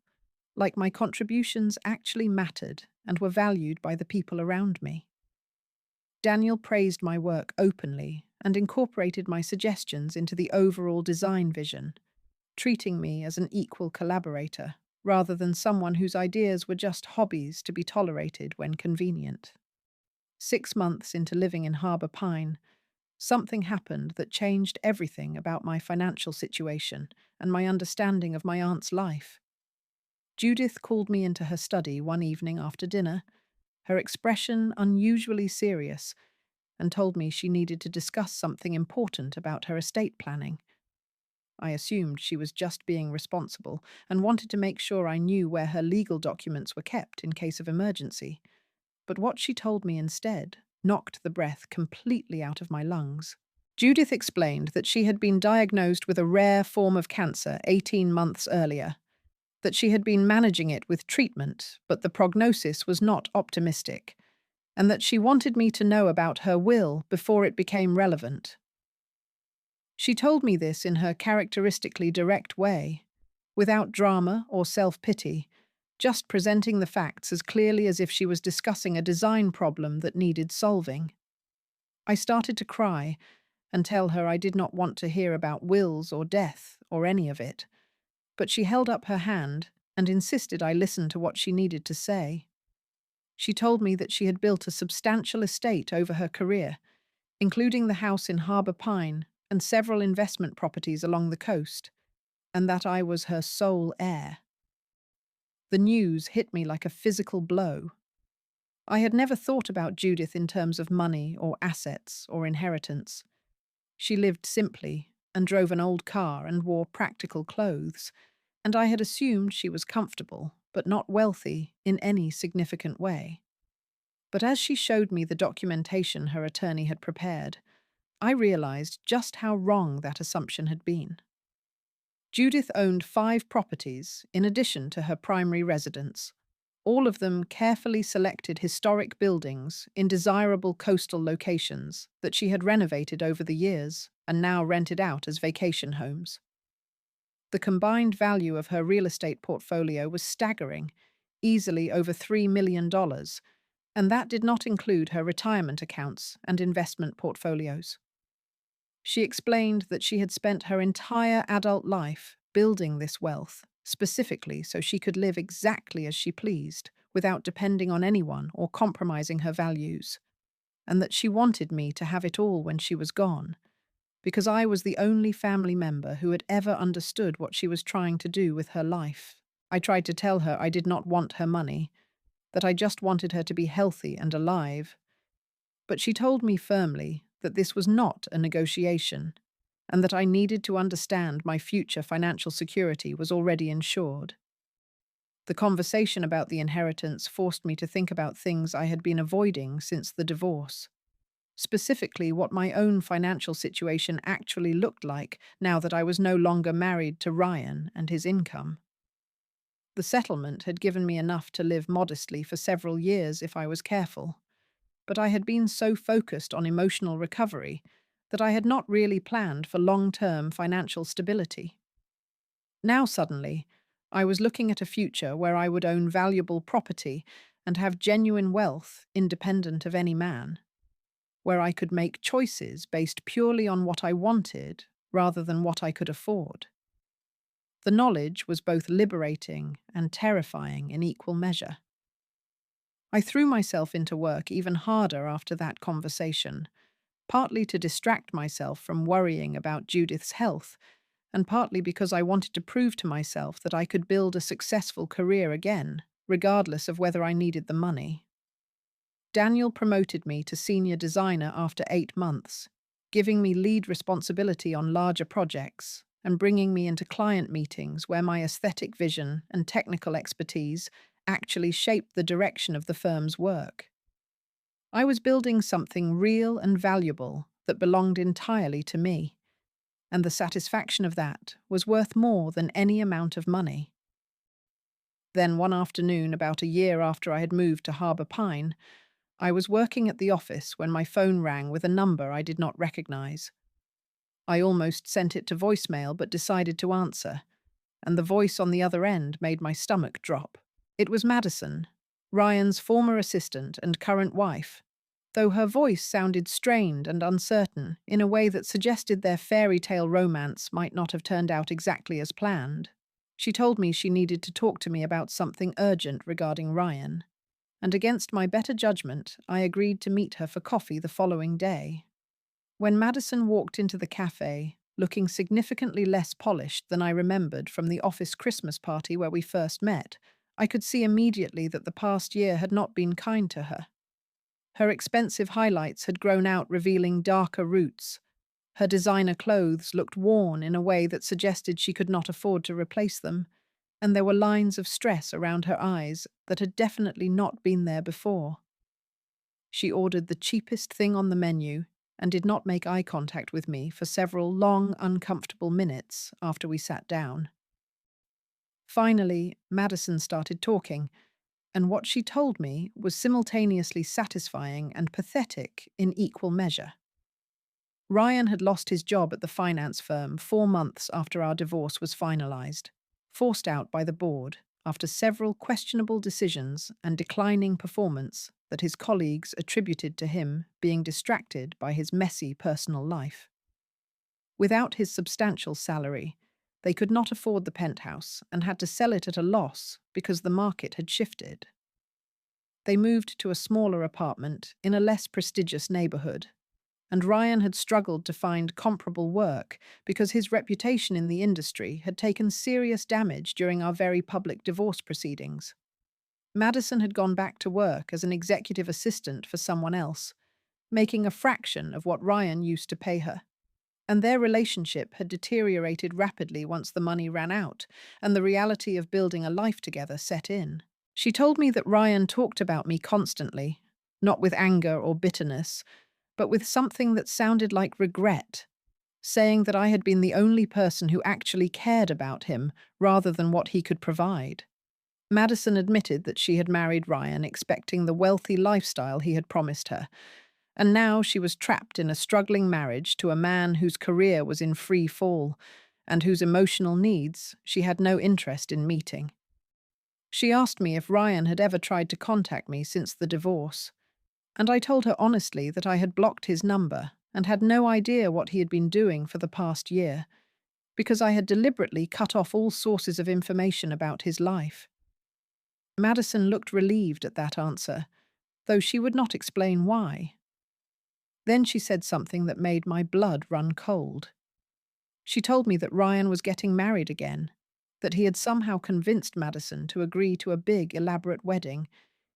[SPEAKER 1] like my contributions actually mattered and were valued by the people around me. Daniel praised my work openly and incorporated my suggestions into the overall design vision, treating me as an equal collaborator, rather than someone whose ideas were just hobbies to be tolerated when convenient. 6 months into living in Harbour Pine, something happened that changed everything about my financial situation and my understanding of my aunt's life. Judith called me into her study one evening after dinner, her expression unusually serious, and told me she needed to discuss something important about her estate planning. I assumed she was just being responsible and wanted to make sure I knew where her legal documents were kept in case of emergency. But what she told me instead knocked the breath completely out of my lungs. Judith explained that she had been diagnosed with a rare form of cancer 18 months earlier, that she had been managing it with treatment, but the prognosis was not optimistic, and that she wanted me to know about her will before it became relevant. She told me this in her characteristically direct way, without drama or self-pity, just presenting the facts as clearly as if she was discussing a design problem that needed solving. I started to cry and tell her I did not want to hear about wills or death or any of it, but she held up her hand and insisted I listen to what she needed to say. She told me that she had built a substantial estate over her career, including the house in Harbour Pine and several investment properties along the coast, and that I was her sole heir. The news hit me like a physical blow. I had never thought about Judith in terms of money or assets or inheritance. She lived simply and drove an old car and wore practical clothes, and I had assumed she was comfortable, but not wealthy in any significant way. But as she showed me the documentation her attorney had prepared, I realized just how wrong that assumption had been. Judith owned 5 properties in addition to her primary residence, all of them carefully selected historic buildings in desirable coastal locations that she had renovated over the years and now rented out as vacation homes. The combined value of her real estate portfolio was staggering, easily over $3 million, and that did not include her retirement accounts and investment portfolios. She explained that she had spent her entire adult life building this wealth, specifically so she could live exactly as she pleased, without depending on anyone or compromising her values, and that she wanted me to have it all when she was gone, because I was the only family member who had ever understood what she was trying to do with her life. I tried to tell her I did not want her money, that I just wanted her to be healthy and alive, but she told me firmly that this was not a negotiation, and that I needed to understand my future financial security was already ensured. The conversation about the inheritance forced me to think about things I had been avoiding since the divorce, specifically what my own financial situation actually looked like now that I was no longer married to Ryan and his income. The settlement had given me enough to live modestly for several years if I was careful, but I had been so focused on emotional recovery that I had not really planned for long-term financial stability. Now suddenly, I was looking at a future where I would own valuable property and have genuine wealth independent of any man, where I could make choices based purely on what I wanted rather than what I could afford. The knowledge was both liberating and terrifying in equal measure. I threw myself into work even harder after that conversation, partly to distract myself from worrying about Judith's health, and partly because I wanted to prove to myself that I could build a successful career again, regardless of whether I needed the money. Daniel promoted me to senior designer after 8 months, giving me lead responsibility on larger projects and bringing me into client meetings where my aesthetic vision and technical expertise actually shaped the direction of the firm's work. I was building something real and valuable that belonged entirely to me, and the satisfaction of that was worth more than any amount of money. Then one afternoon, about a year after I had moved to Harbour Pine, I was working at the office when my phone rang with a number I did not recognize. I almost sent it to voicemail but decided to answer, and the voice on the other end made my stomach drop. It was Madison, Ryan's former assistant and current wife, though her voice sounded strained and uncertain in a way that suggested their fairy tale romance might not have turned out exactly as planned. She told me she needed to talk to me about something urgent regarding Ryan, and against my better judgment, I agreed to meet her for coffee the following day. When Madison walked into the cafe, looking significantly less polished than I remembered from the office Christmas party where we first met, I could see immediately that the past year had not been kind to her. Her expensive highlights had grown out, revealing darker roots. Her designer clothes looked worn in a way that suggested she could not afford to replace them, and there were lines of stress around her eyes that had definitely not been there before. She ordered the cheapest thing on the menu and did not make eye contact with me for several long, uncomfortable minutes after we sat down. Finally, Madison started talking, and what she told me was simultaneously satisfying and pathetic in equal measure. Ryan had lost his job at the finance firm 4 months after our divorce was finalized, forced out by the board after several questionable decisions and declining performance that his colleagues attributed to him being distracted by his messy personal life. Without his substantial salary, they could not afford the penthouse and had to sell it at a loss because the market had shifted. They moved to a smaller apartment in a less prestigious neighborhood, and Ryan had struggled to find comparable work because his reputation in the industry had taken serious damage during our very public divorce proceedings. Madison had gone back to work as an executive assistant for someone else, making a fraction of what Ryan used to pay her. And their relationship had deteriorated rapidly once the money ran out and the reality of building a life together set in. She told me that Ryan talked about me constantly, not with anger or bitterness, but with something that sounded like regret, saying that I had been the only person who actually cared about him rather than what he could provide. Madison admitted that she had married Ryan expecting the wealthy lifestyle he had promised her, and now she was trapped in a struggling marriage to a man whose career was in free fall and whose emotional needs she had no interest in meeting. She asked me if Ryan had ever tried to contact me since the divorce, and I told her honestly that I had blocked his number and had no idea what he had been doing for the past year, because I had deliberately cut off all sources of information about his life. Madison looked relieved at that answer, though she would not explain why. Then she said something that made my blood run cold. She told me that Ryan was getting married again, that he had somehow convinced Madison to agree to a big, elaborate wedding,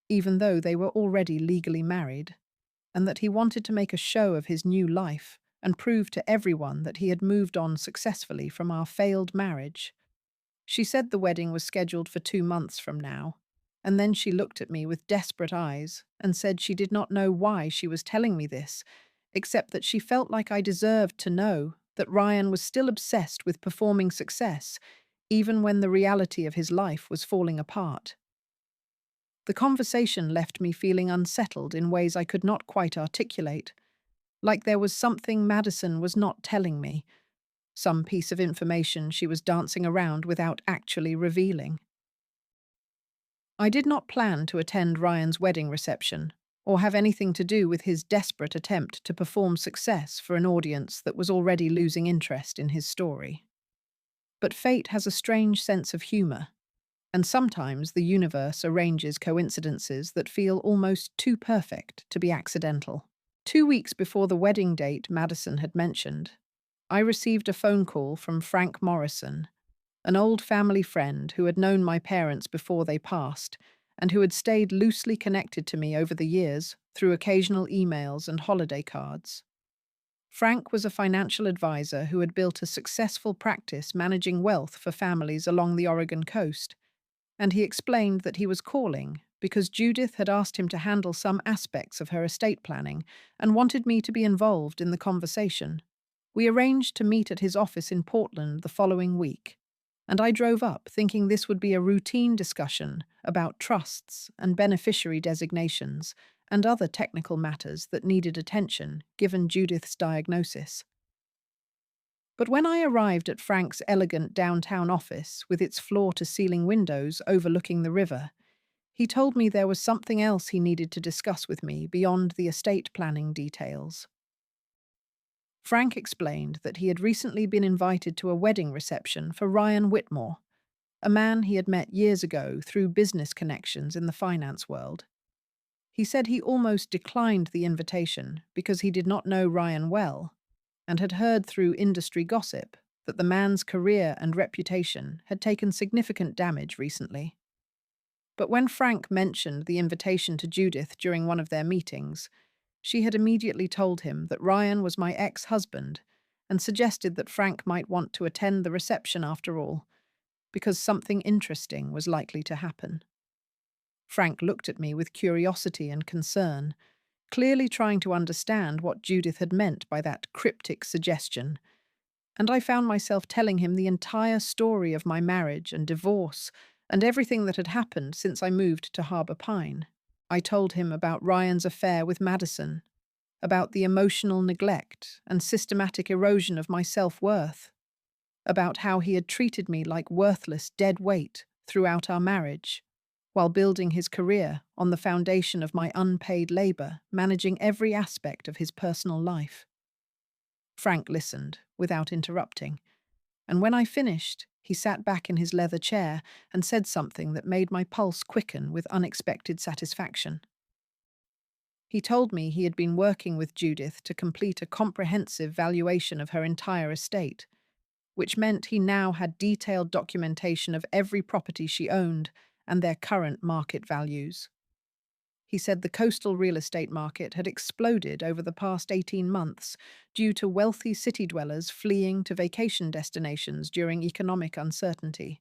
[SPEAKER 1] even though they were already legally married, and that he wanted to make a show of his new life and prove to everyone that he had moved on successfully from our failed marriage. She said the wedding was scheduled for 2 months from now, and then she looked at me with desperate eyes and said she did not know why she was telling me this, except that she felt like I deserved to know that Ryan was still obsessed with performing success, even when the reality of his life was falling apart. The conversation left me feeling unsettled in ways I could not quite articulate, like there was something Madison was not telling me, some piece of information she was dancing around without actually revealing. I did not plan to attend Ryan's wedding reception or have anything to do with his desperate attempt to perform success for an audience that was already losing interest in his story. But fate has a strange sense of humor, and sometimes the universe arranges coincidences that feel almost too perfect to be accidental. 2 weeks before the wedding date Madison had mentioned, I received a phone call from Frank Morrison, an old family friend who had known my parents before they passed and who had stayed loosely connected to me over the years through occasional emails and holiday cards. Frank was a financial advisor who had built a successful practice managing wealth for families along the Oregon coast, and he explained that he was calling because Judith had asked him to handle some aspects of her estate planning and wanted me to be involved in the conversation. We arranged to meet at his office in Portland the following week, and I drove up thinking this would be a routine discussion about trusts and beneficiary designations and other technical matters that needed attention given Judith's diagnosis. But when I arrived at Frank's elegant downtown office with its floor-to-ceiling windows overlooking the river, he told me there was something else he needed to discuss with me beyond the estate planning details. Frank explained that he had recently been invited to a wedding reception for Ryan Whitmore, a man he had met years ago through business connections in the finance world. He said he almost declined the invitation because he did not know Ryan well and had heard through industry gossip that the man's career and reputation had taken significant damage recently. But when Frank mentioned the invitation to Judith during one of their meetings, she had immediately told him that Ryan was my ex-husband and suggested that Frank might want to attend the reception after all, because something interesting was likely to happen. Frank looked at me with curiosity and concern, clearly trying to understand what Judith had meant by that cryptic suggestion, and I found myself telling him the entire story of my marriage and divorce and everything that had happened since I moved to Harbour Pine. I told him about Ryan's affair with Madison, about the emotional neglect and systematic erosion of my self-worth, about how he had treated me like worthless dead weight throughout our marriage, while building his career on the foundation of my unpaid labor, managing every aspect of his personal life. Frank listened, without interrupting, and when I finished, he sat back in his leather chair and said something that made my pulse quicken with unexpected satisfaction. He told me he had been working with Judith to complete a comprehensive valuation of her entire estate, which meant he now had detailed documentation of every property she owned and their current market values. He said the coastal real estate market had exploded over the past 18 months due to wealthy city dwellers fleeing to vacation destinations during economic uncertainty,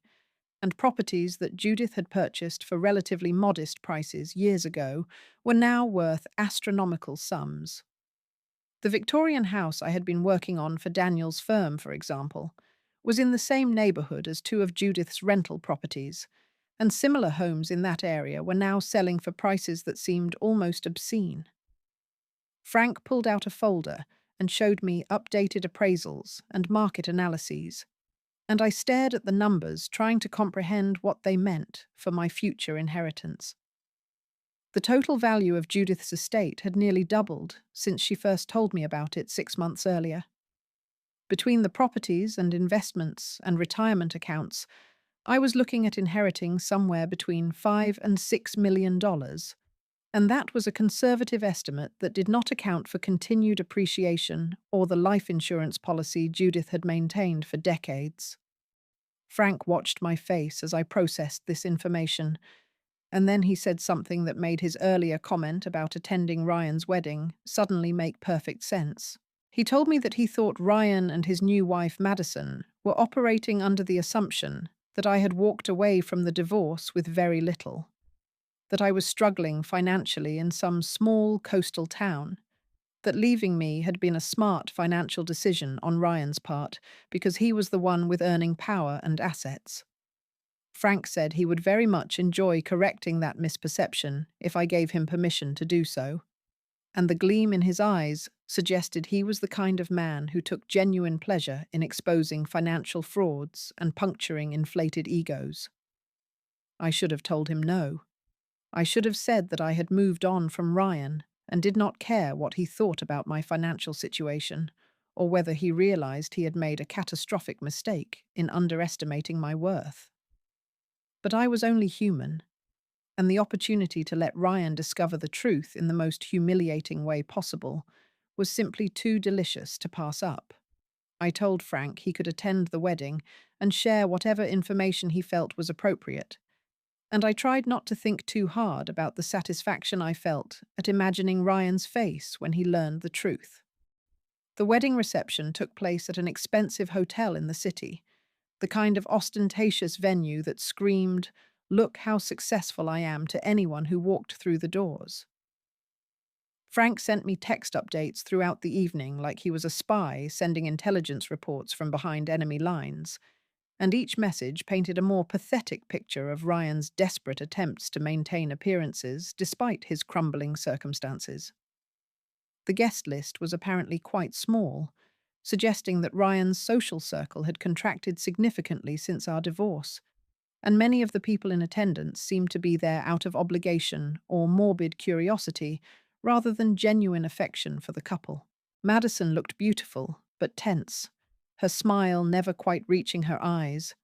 [SPEAKER 1] and properties that Judith had purchased for relatively modest prices years ago were now worth astronomical sums. The Victorian house I had been working on for Daniel's firm, for example, was in the same neighborhood as two of Judith's rental properties, and similar homes in that area were now selling for prices that seemed almost obscene. Frank pulled out a folder and showed me updated appraisals and market analyses, and I stared at the numbers, trying to comprehend what they meant for my future inheritance. The total value of Judith's estate had nearly doubled since she first told me about it 6 months earlier. Between the properties and investments and retirement accounts, I was looking at inheriting somewhere between $5 and $6 million, and that was a conservative estimate that did not account for continued appreciation or the life insurance policy Judith had maintained for decades. Frank watched my face as I processed this information, and then he said something that made his earlier comment about attending Ryan's wedding suddenly make perfect sense. He told me that he thought Ryan and his new wife Madison were operating under the assumption that I had walked away from the divorce with very little, that I was struggling financially in some small coastal town, that leaving me had been a smart financial decision on Ryan's part because he was the one with earning power and assets. Frank said he would very much enjoy correcting that misperception if I gave him permission to do so, and the gleam in his eyes suggested he was the kind of man who took genuine pleasure in exposing financial frauds and puncturing inflated egos. I should have told him no. I should have said that I had moved on from Ryan and did not care what he thought about my financial situation, or whether he realized he had made a catastrophic mistake in underestimating my worth. But I was only human, and the opportunity to let Ryan discover the truth in the most humiliating way possible was simply too delicious to pass up. I told Frank he could attend the wedding and share whatever information he felt was appropriate, and I tried not to think too hard about the satisfaction I felt at imagining Ryan's face when he learned the truth. The wedding reception took place at an expensive hotel in the city, the kind of ostentatious venue that screamed, "Look how successful I am," to anyone who walked through the doors. Frank sent me text updates throughout the evening like he was a spy sending intelligence reports from behind enemy lines, and each message painted a more pathetic picture of Ryan's desperate attempts to maintain appearances despite his crumbling circumstances. The guest list was apparently quite small, suggesting that Ryan's social circle had contracted significantly since our divorce, and many of the people in attendance seemed to be there out of obligation or morbid curiosity rather than genuine affection for the couple. Madison looked beautiful, but tense, her smile never quite reaching her eyes,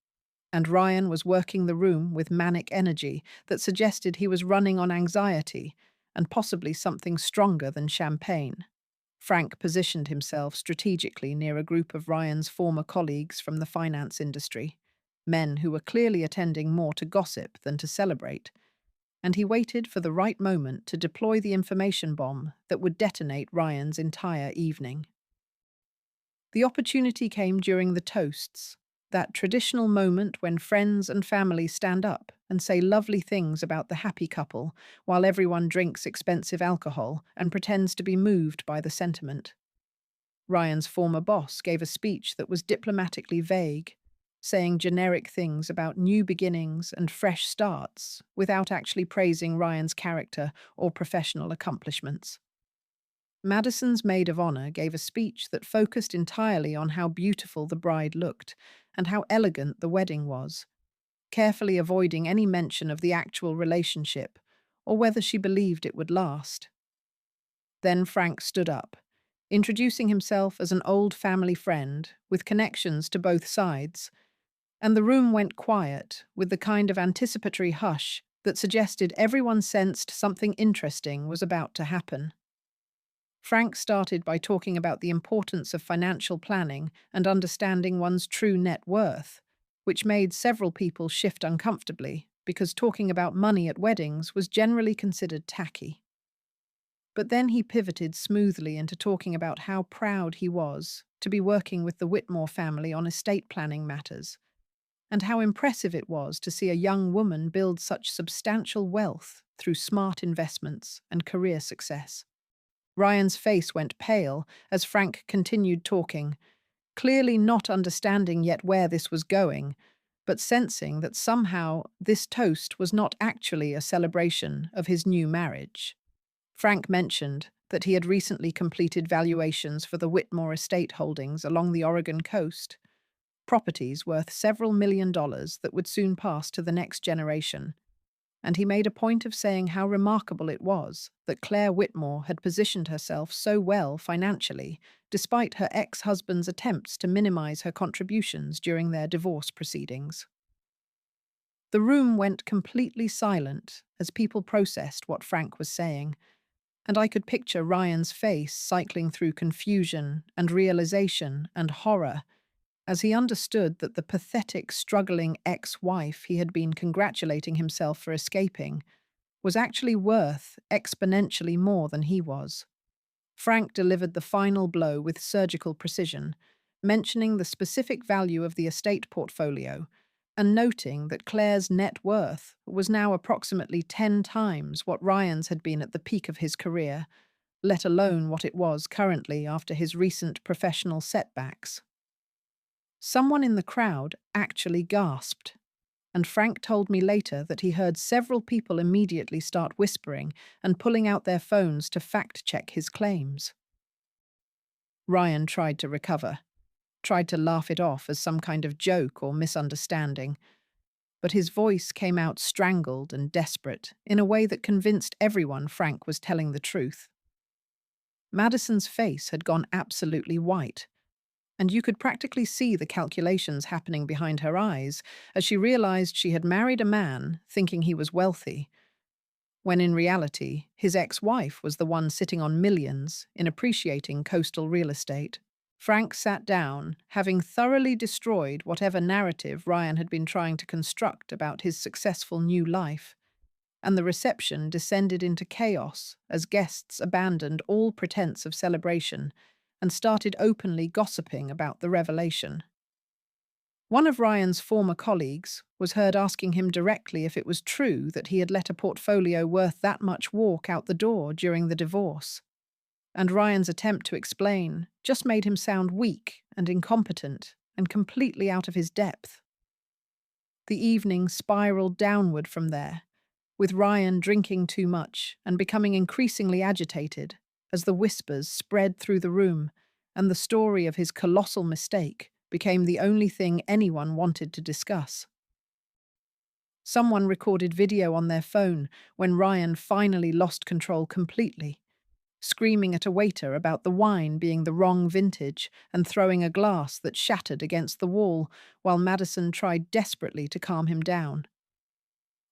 [SPEAKER 1] and Ryan was working the room with manic energy that suggested he was running on anxiety and possibly something stronger than champagne. Frank positioned himself strategically near a group of Ryan's former colleagues from the finance industry, men who were clearly attending more to gossip than to celebrate, and he waited for the right moment to deploy the information bomb that would detonate Ryan's entire evening. The opportunity came during the toasts, that traditional moment when friends and family stand up and say lovely things about the happy couple while everyone drinks expensive alcohol and pretends to be moved by the sentiment. Ryan's former boss gave a speech that was diplomatically vague, saying generic things about new beginnings and fresh starts without actually praising Ryan's character or professional accomplishments. Madison's maid of honor gave a speech that focused entirely on how beautiful the bride looked and how elegant the wedding was, carefully avoiding any mention of the actual relationship or whether she believed it would last. Then Frank stood up, introducing himself as an old family friend with connections to both sides, and the room went quiet with the kind of anticipatory hush that suggested everyone sensed something interesting was about to happen. Frank started by talking about the importance of financial planning and understanding one's true net worth, which made several people shift uncomfortably because talking about money at weddings was generally considered tacky. But then he pivoted smoothly into talking about how proud he was to be working with the Whitmore family on estate planning matters, and how impressive it was to see a young woman build such substantial wealth through smart investments and career success. Ryan's face went pale as Frank continued talking, clearly not understanding yet where this was going, but sensing that somehow this toast was not actually a celebration of his new marriage. Frank mentioned that he had recently completed valuations for the Whitmore estate holdings along the Oregon coast, properties worth several $1 million that would soon pass to the next generation, and he made a point of saying how remarkable it was that Claire Whitmore had positioned herself so well financially, despite her ex-husband's attempts to minimize her contributions during their divorce proceedings. The room went completely silent as people processed what Frank was saying, and I could picture Ryan's face cycling through confusion and realization and horror as he understood that the pathetic, struggling ex-wife he had been congratulating himself for escaping was actually worth exponentially more than he was. Frank delivered the final blow with surgical precision, mentioning the specific value of the estate portfolio and noting that Claire's net worth was now approximately 10 times what Ryan's had been at the peak of his career, let alone what it was currently after his recent professional setbacks. Someone in the crowd actually gasped, and Frank told me later that he heard several people immediately start whispering and pulling out their phones to fact-check his claims. Ryan tried to recover, tried to laugh it off as some kind of joke or misunderstanding, but his voice came out strangled and desperate in a way that convinced everyone Frank was telling the truth. Madison's face had gone absolutely white, and you could practically see the calculations happening behind her eyes as she realized she had married a man thinking he was wealthy, when in reality his ex-wife was the one sitting on millions in appreciating coastal real estate. Frank sat down, having thoroughly destroyed whatever narrative Ryan had been trying to construct about his successful new life, and the reception descended into chaos as guests abandoned all pretense of celebration and started openly gossiping about the revelation. One of Ryan's former colleagues was heard asking him directly if it was true that he had let a portfolio worth that much walk out the door during the divorce. And Ryan's attempt to explain just made him sound weak and incompetent and completely out of his depth. The evening spiraled downward from there, with Ryan drinking too much and becoming increasingly agitated as the whispers spread through the room and the story of his colossal mistake became the only thing anyone wanted to discuss. Someone recorded video on their phone when Ryan finally lost control completely, screaming at a waiter about the wine being the wrong vintage and throwing a glass that shattered against the wall while Madison tried desperately to calm him down.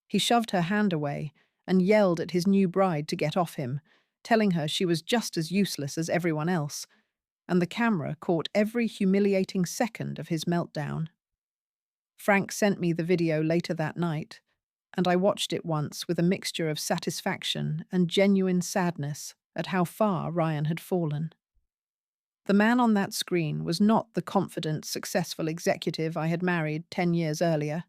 [SPEAKER 1] He shoved her hand away and yelled at his new bride to get off him, telling her she was just as useless as everyone else, and the camera caught every humiliating second of his meltdown. Frank sent me the video later that night, and I watched it once with a mixture of satisfaction and genuine sadness at how far Ryan had fallen. The man on that screen was not the confident, successful executive I had married 10 years earlier.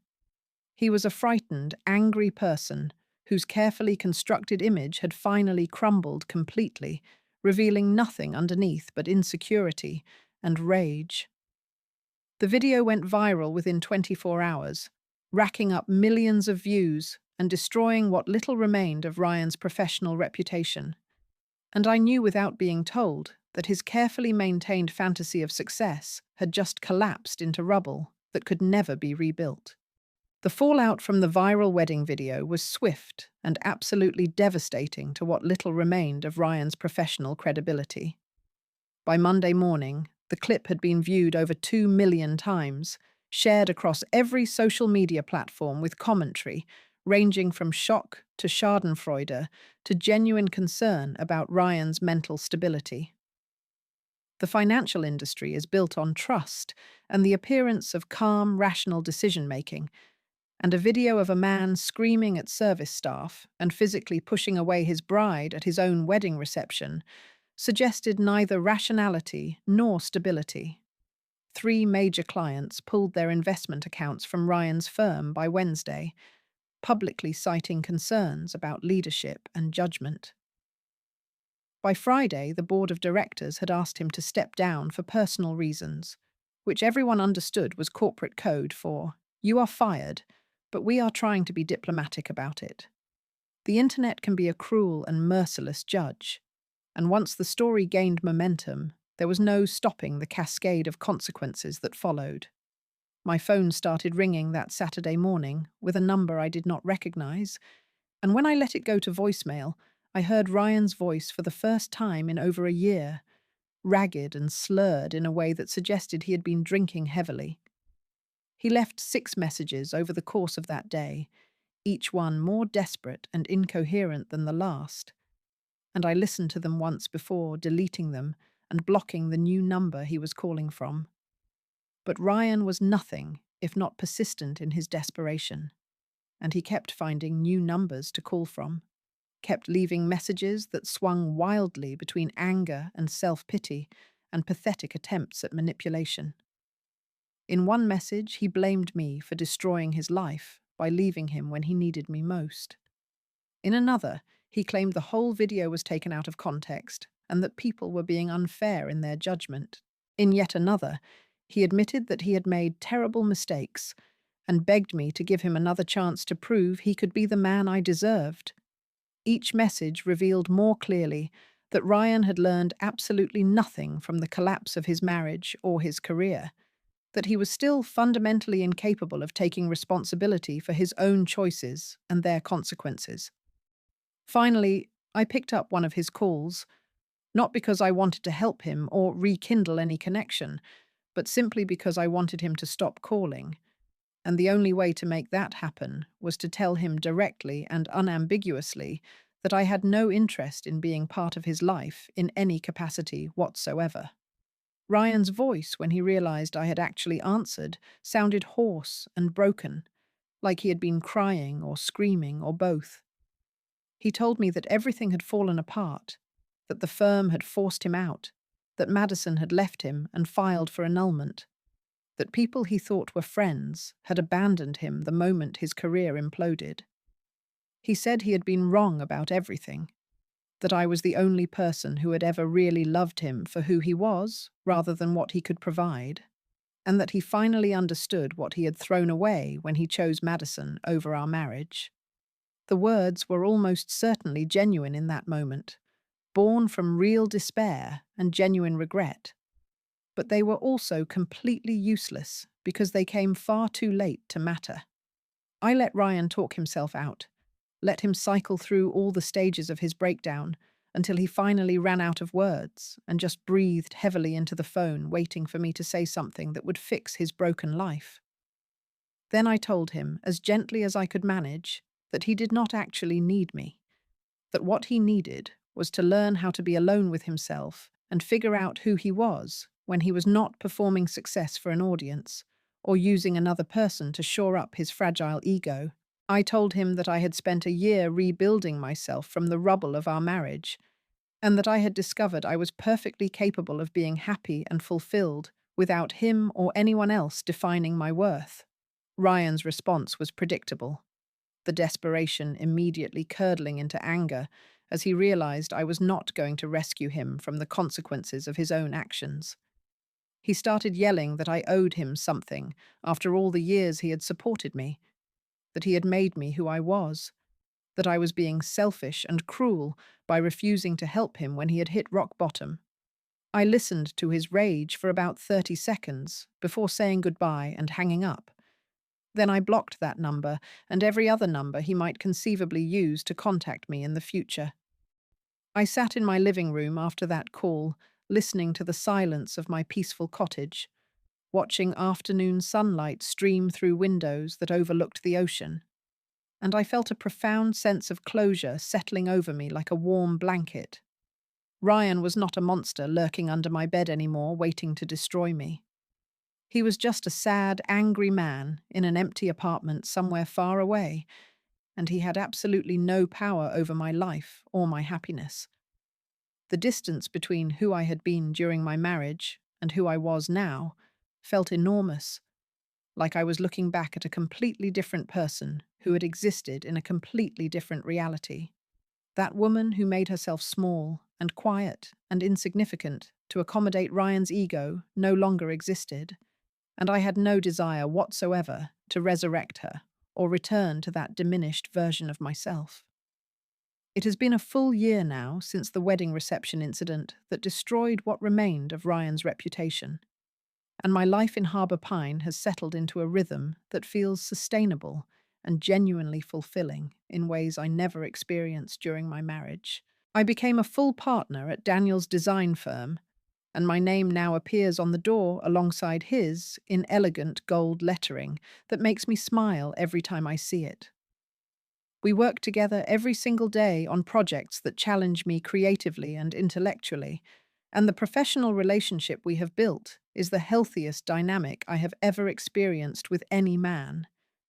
[SPEAKER 1] He was a frightened, angry person whose carefully constructed image had finally crumbled completely, revealing nothing underneath but insecurity and rage. The video went viral within 24 hours, racking up millions of views and destroying what little remained of Ryan's professional reputation. And I knew without being told that his carefully maintained fantasy of success had just collapsed into rubble that could never be rebuilt. The fallout from the viral wedding video was swift and absolutely devastating to what little remained of Ryan's professional credibility. By Monday morning, the clip had been viewed over 2 million times, shared across every social media platform with commentary ranging from shock to schadenfreude to genuine concern about Ryan's mental stability. The financial industry is built on trust and the appearance of calm, rational decision-making, and a video of a man screaming at service staff and physically pushing away his bride at his own wedding reception suggested neither rationality nor stability. 3 major clients pulled their investment accounts from Ryan's firm by Wednesday, publicly citing concerns about leadership and judgment. By Friday, the board of directors had asked him to step down for personal reasons, which everyone understood was corporate code for, "You are fired, but we are trying to be diplomatic about it." The internet can be a cruel and merciless judge, and once the story gained momentum, there was no stopping the cascade of consequences that followed. My phone started ringing that Saturday morning with a number I did not recognize, and when I let it go to voicemail, I heard Ryan's voice for the first time in over a year, ragged and slurred in a way that suggested he had been drinking heavily. He left 6 messages over the course of that day, each one more desperate and incoherent than the last, and I listened to them once before deleting them and blocking the new number he was calling from. But Ryan was nothing if not persistent in his desperation, and he kept finding new numbers to call from, kept leaving messages that swung wildly between anger and self-pity and pathetic attempts at manipulation. In one message, he blamed me for destroying his life by leaving him when he needed me most. In another, he claimed the whole video was taken out of context and that people were being unfair in their judgment. In yet another, he admitted that he had made terrible mistakes and begged me to give him another chance to prove he could be the man I deserved. Each message revealed more clearly that Ryan had learned absolutely nothing from the collapse of his marriage or his career, that he was still fundamentally incapable of taking responsibility for his own choices and their consequences. Finally, I picked up one of his calls, not because I wanted to help him or rekindle any connection, but simply because I wanted him to stop calling. And the only way to make that happen was to tell him directly and unambiguously that I had no interest in being part of his life in any capacity whatsoever. Ryan's voice, when he realized I had actually answered, sounded hoarse and broken, like he had been crying or screaming or both. He told me that everything had fallen apart, that the firm had forced him out, that Madison had left him and filed for annulment, that people he thought were friends had abandoned him the moment his career imploded. He said he had been wrong about everything, that I was the only person who had ever really loved him for who he was rather than what he could provide, and that he finally understood what he had thrown away when he chose Madison over our marriage. The words were almost certainly genuine in that moment, born from real despair and genuine regret. But they were also completely useless because they came far too late to matter. I let Ryan talk himself out, let him cycle through all the stages of his breakdown until he finally ran out of words and just breathed heavily into the phone, waiting for me to say something that would fix his broken life. Then I told him, as gently as I could manage, that he did not actually need me, that what he needed was to learn how to be alone with himself and figure out who he was when he was not performing success for an audience or using another person to shore up his fragile ego. I told him that I had spent a year rebuilding myself from the rubble of our marriage, and that I had discovered I was perfectly capable of being happy and fulfilled without him or anyone else defining my worth. Ryan's response was predictable, the desperation immediately curdling into anger as he realized I was not going to rescue him from the consequences of his own actions. He started yelling that I owed him something after all the years he had supported me, that he had made me who I was, that I was being selfish and cruel by refusing to help him when he had hit rock bottom. I listened to his rage for about 30 seconds before saying goodbye and hanging up. Then I blocked that number and every other number he might conceivably use to contact me in the future. I sat in my living room after that call, listening to the silence of my peaceful cottage, watching afternoon sunlight stream through windows that overlooked the ocean, and I felt a profound sense of closure settling over me like a warm blanket. Ryan was not a monster lurking under my bed anymore, waiting to destroy me. He was just a sad, angry man in an empty apartment somewhere far away, and he had absolutely no power over my life or my happiness. The distance between who I had been during my marriage and who I was now felt enormous, like I was looking back at a completely different person who had existed in a completely different reality. That woman who made herself small and quiet and insignificant to accommodate Ryan's ego no longer existed, and I had no desire whatsoever to resurrect her or return to that diminished version of myself. It has been a full year now since the wedding reception incident that destroyed what remained of Ryan's reputation, and my life in Harbour Pine has settled into a rhythm that feels sustainable and genuinely fulfilling in ways I never experienced during my marriage. I became a full partner at Daniel's design firm, and my name now appears on the door alongside his in elegant gold lettering that makes me smile every time I see it. We work together every single day on projects that challenge me creatively and intellectually, and the professional relationship we have built is the healthiest dynamic I have ever experienced with any man,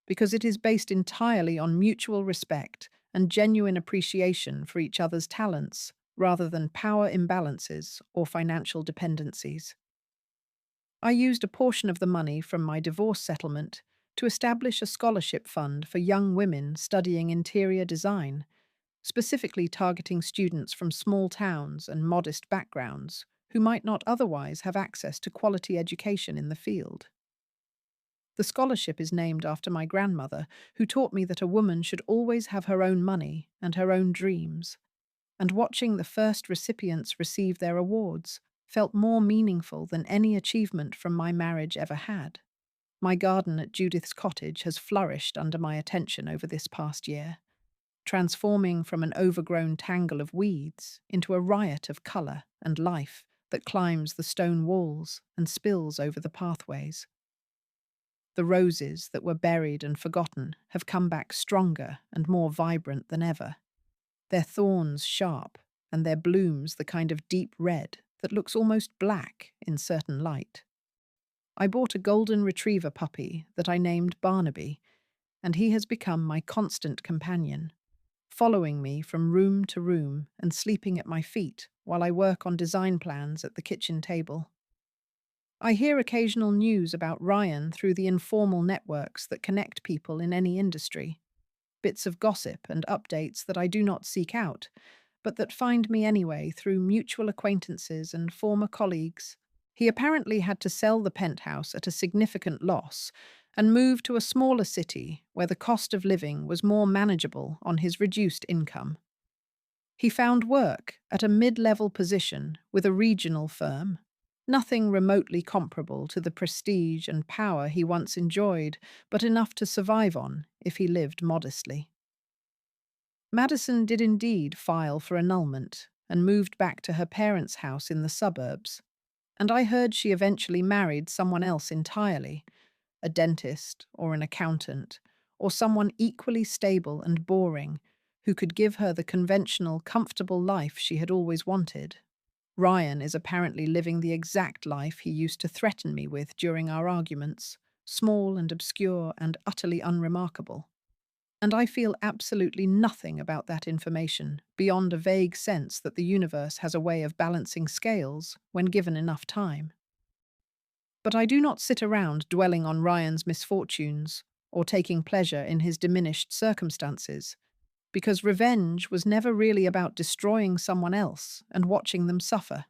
[SPEAKER 1] because it is based entirely on mutual respect and genuine appreciation for each other's talents, rather than power imbalances or financial dependencies. I used a portion of the money from my divorce settlement to establish a scholarship fund for young women studying interior design, specifically targeting students from small towns and modest backgrounds who might not otherwise have access to quality education in the field. The scholarship is named after my grandmother, who taught me that a woman should always have her own money and her own dreams, and watching the first recipients receive their awards felt more meaningful than any achievement from my marriage ever had. My garden at Judith's cottage has flourished under my attention over this past year, transforming from an overgrown tangle of weeds into a riot of colour and life that climbs the stone walls and spills over the pathways. The roses that were buried and forgotten have come back stronger and more vibrant than ever, their thorns sharp and their blooms the kind of deep red that looks almost black in certain light. I bought a golden retriever puppy that I named Barnaby, and he has become my constant companion, following me from room to room and sleeping at my feet while I work on design plans at the kitchen table. I hear occasional news about Ryan through the informal networks that connect people in any industry, bits of gossip and updates that I do not seek out, but that find me anyway through mutual acquaintances and former colleagues. He apparently had to sell the penthouse at a significant loss and move to a smaller city where the cost of living was more manageable on his reduced income. He found work at a mid-level position with a regional firm, nothing remotely comparable to the prestige and power he once enjoyed, but enough to survive on if he lived modestly. Madison did indeed file for annulment and moved back to her parents' house in the suburbs, and I heard she eventually married someone else entirely, a dentist or an accountant, or someone equally stable and boring who could give her the conventional, comfortable life she had always wanted. Ryan is apparently living the exact life he used to threaten me with during our arguments, small and obscure and utterly unremarkable. And I feel absolutely nothing about that information beyond a vague sense that the universe has a way of balancing scales when given enough time. But I do not sit around dwelling on Ryan's misfortunes or taking pleasure in his diminished circumstances, because revenge was never really about destroying someone else and watching them suffer.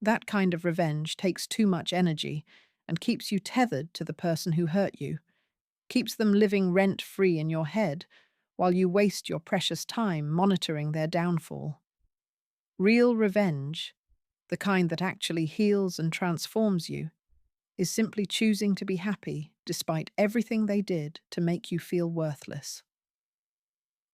[SPEAKER 1] That kind of revenge takes too much energy and keeps you tethered to the person who hurt you, keeps them living rent-free in your head while you waste your precious time monitoring their downfall. Real revenge, the kind that actually heals and transforms you, is simply choosing to be happy despite everything they did to make you feel worthless.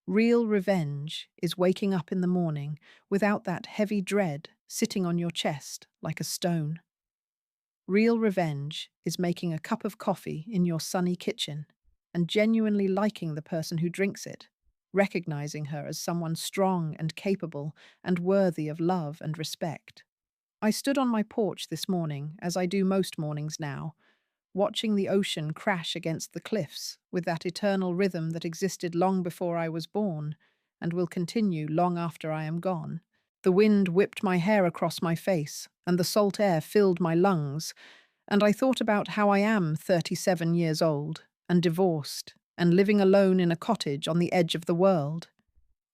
[SPEAKER 1] Real revenge is waking up in the morning without that heavy dread sitting on your chest like a stone. Real revenge is making a cup of coffee in your sunny kitchen and genuinely liking the person who drinks it, recognizing her as someone strong and capable and worthy of love and respect. I stood on my porch this morning, as I do most mornings now, watching the ocean crash against the cliffs with that eternal rhythm that existed long before I was born and will continue long after I am gone. The wind whipped my hair across my face, and the salt air filled my lungs, and I thought about how I am 37 years old, and divorced, and living alone in a cottage on the edge of the world,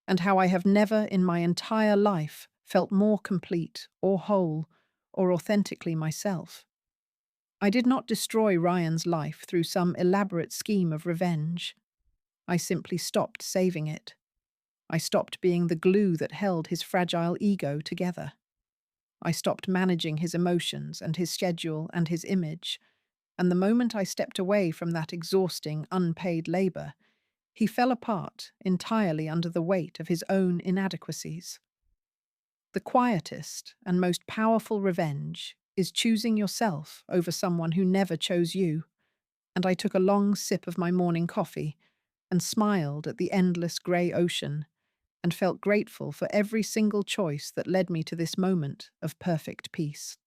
[SPEAKER 1] and how I have never in my entire life felt more complete or whole or authentically myself. I did not destroy Ryan's life through some elaborate scheme of revenge. I simply stopped saving it. I stopped being the glue that held his fragile ego together. I stopped managing his emotions and his schedule and his image, and the moment I stepped away from that exhausting, unpaid labor, he fell apart entirely under the weight of his own inadequacies. The quietest and most powerful revenge is choosing yourself over someone who never chose you, and I took a long sip of my morning coffee and smiled at the endless grey ocean and felt grateful for every single choice that led me to this moment of perfect peace.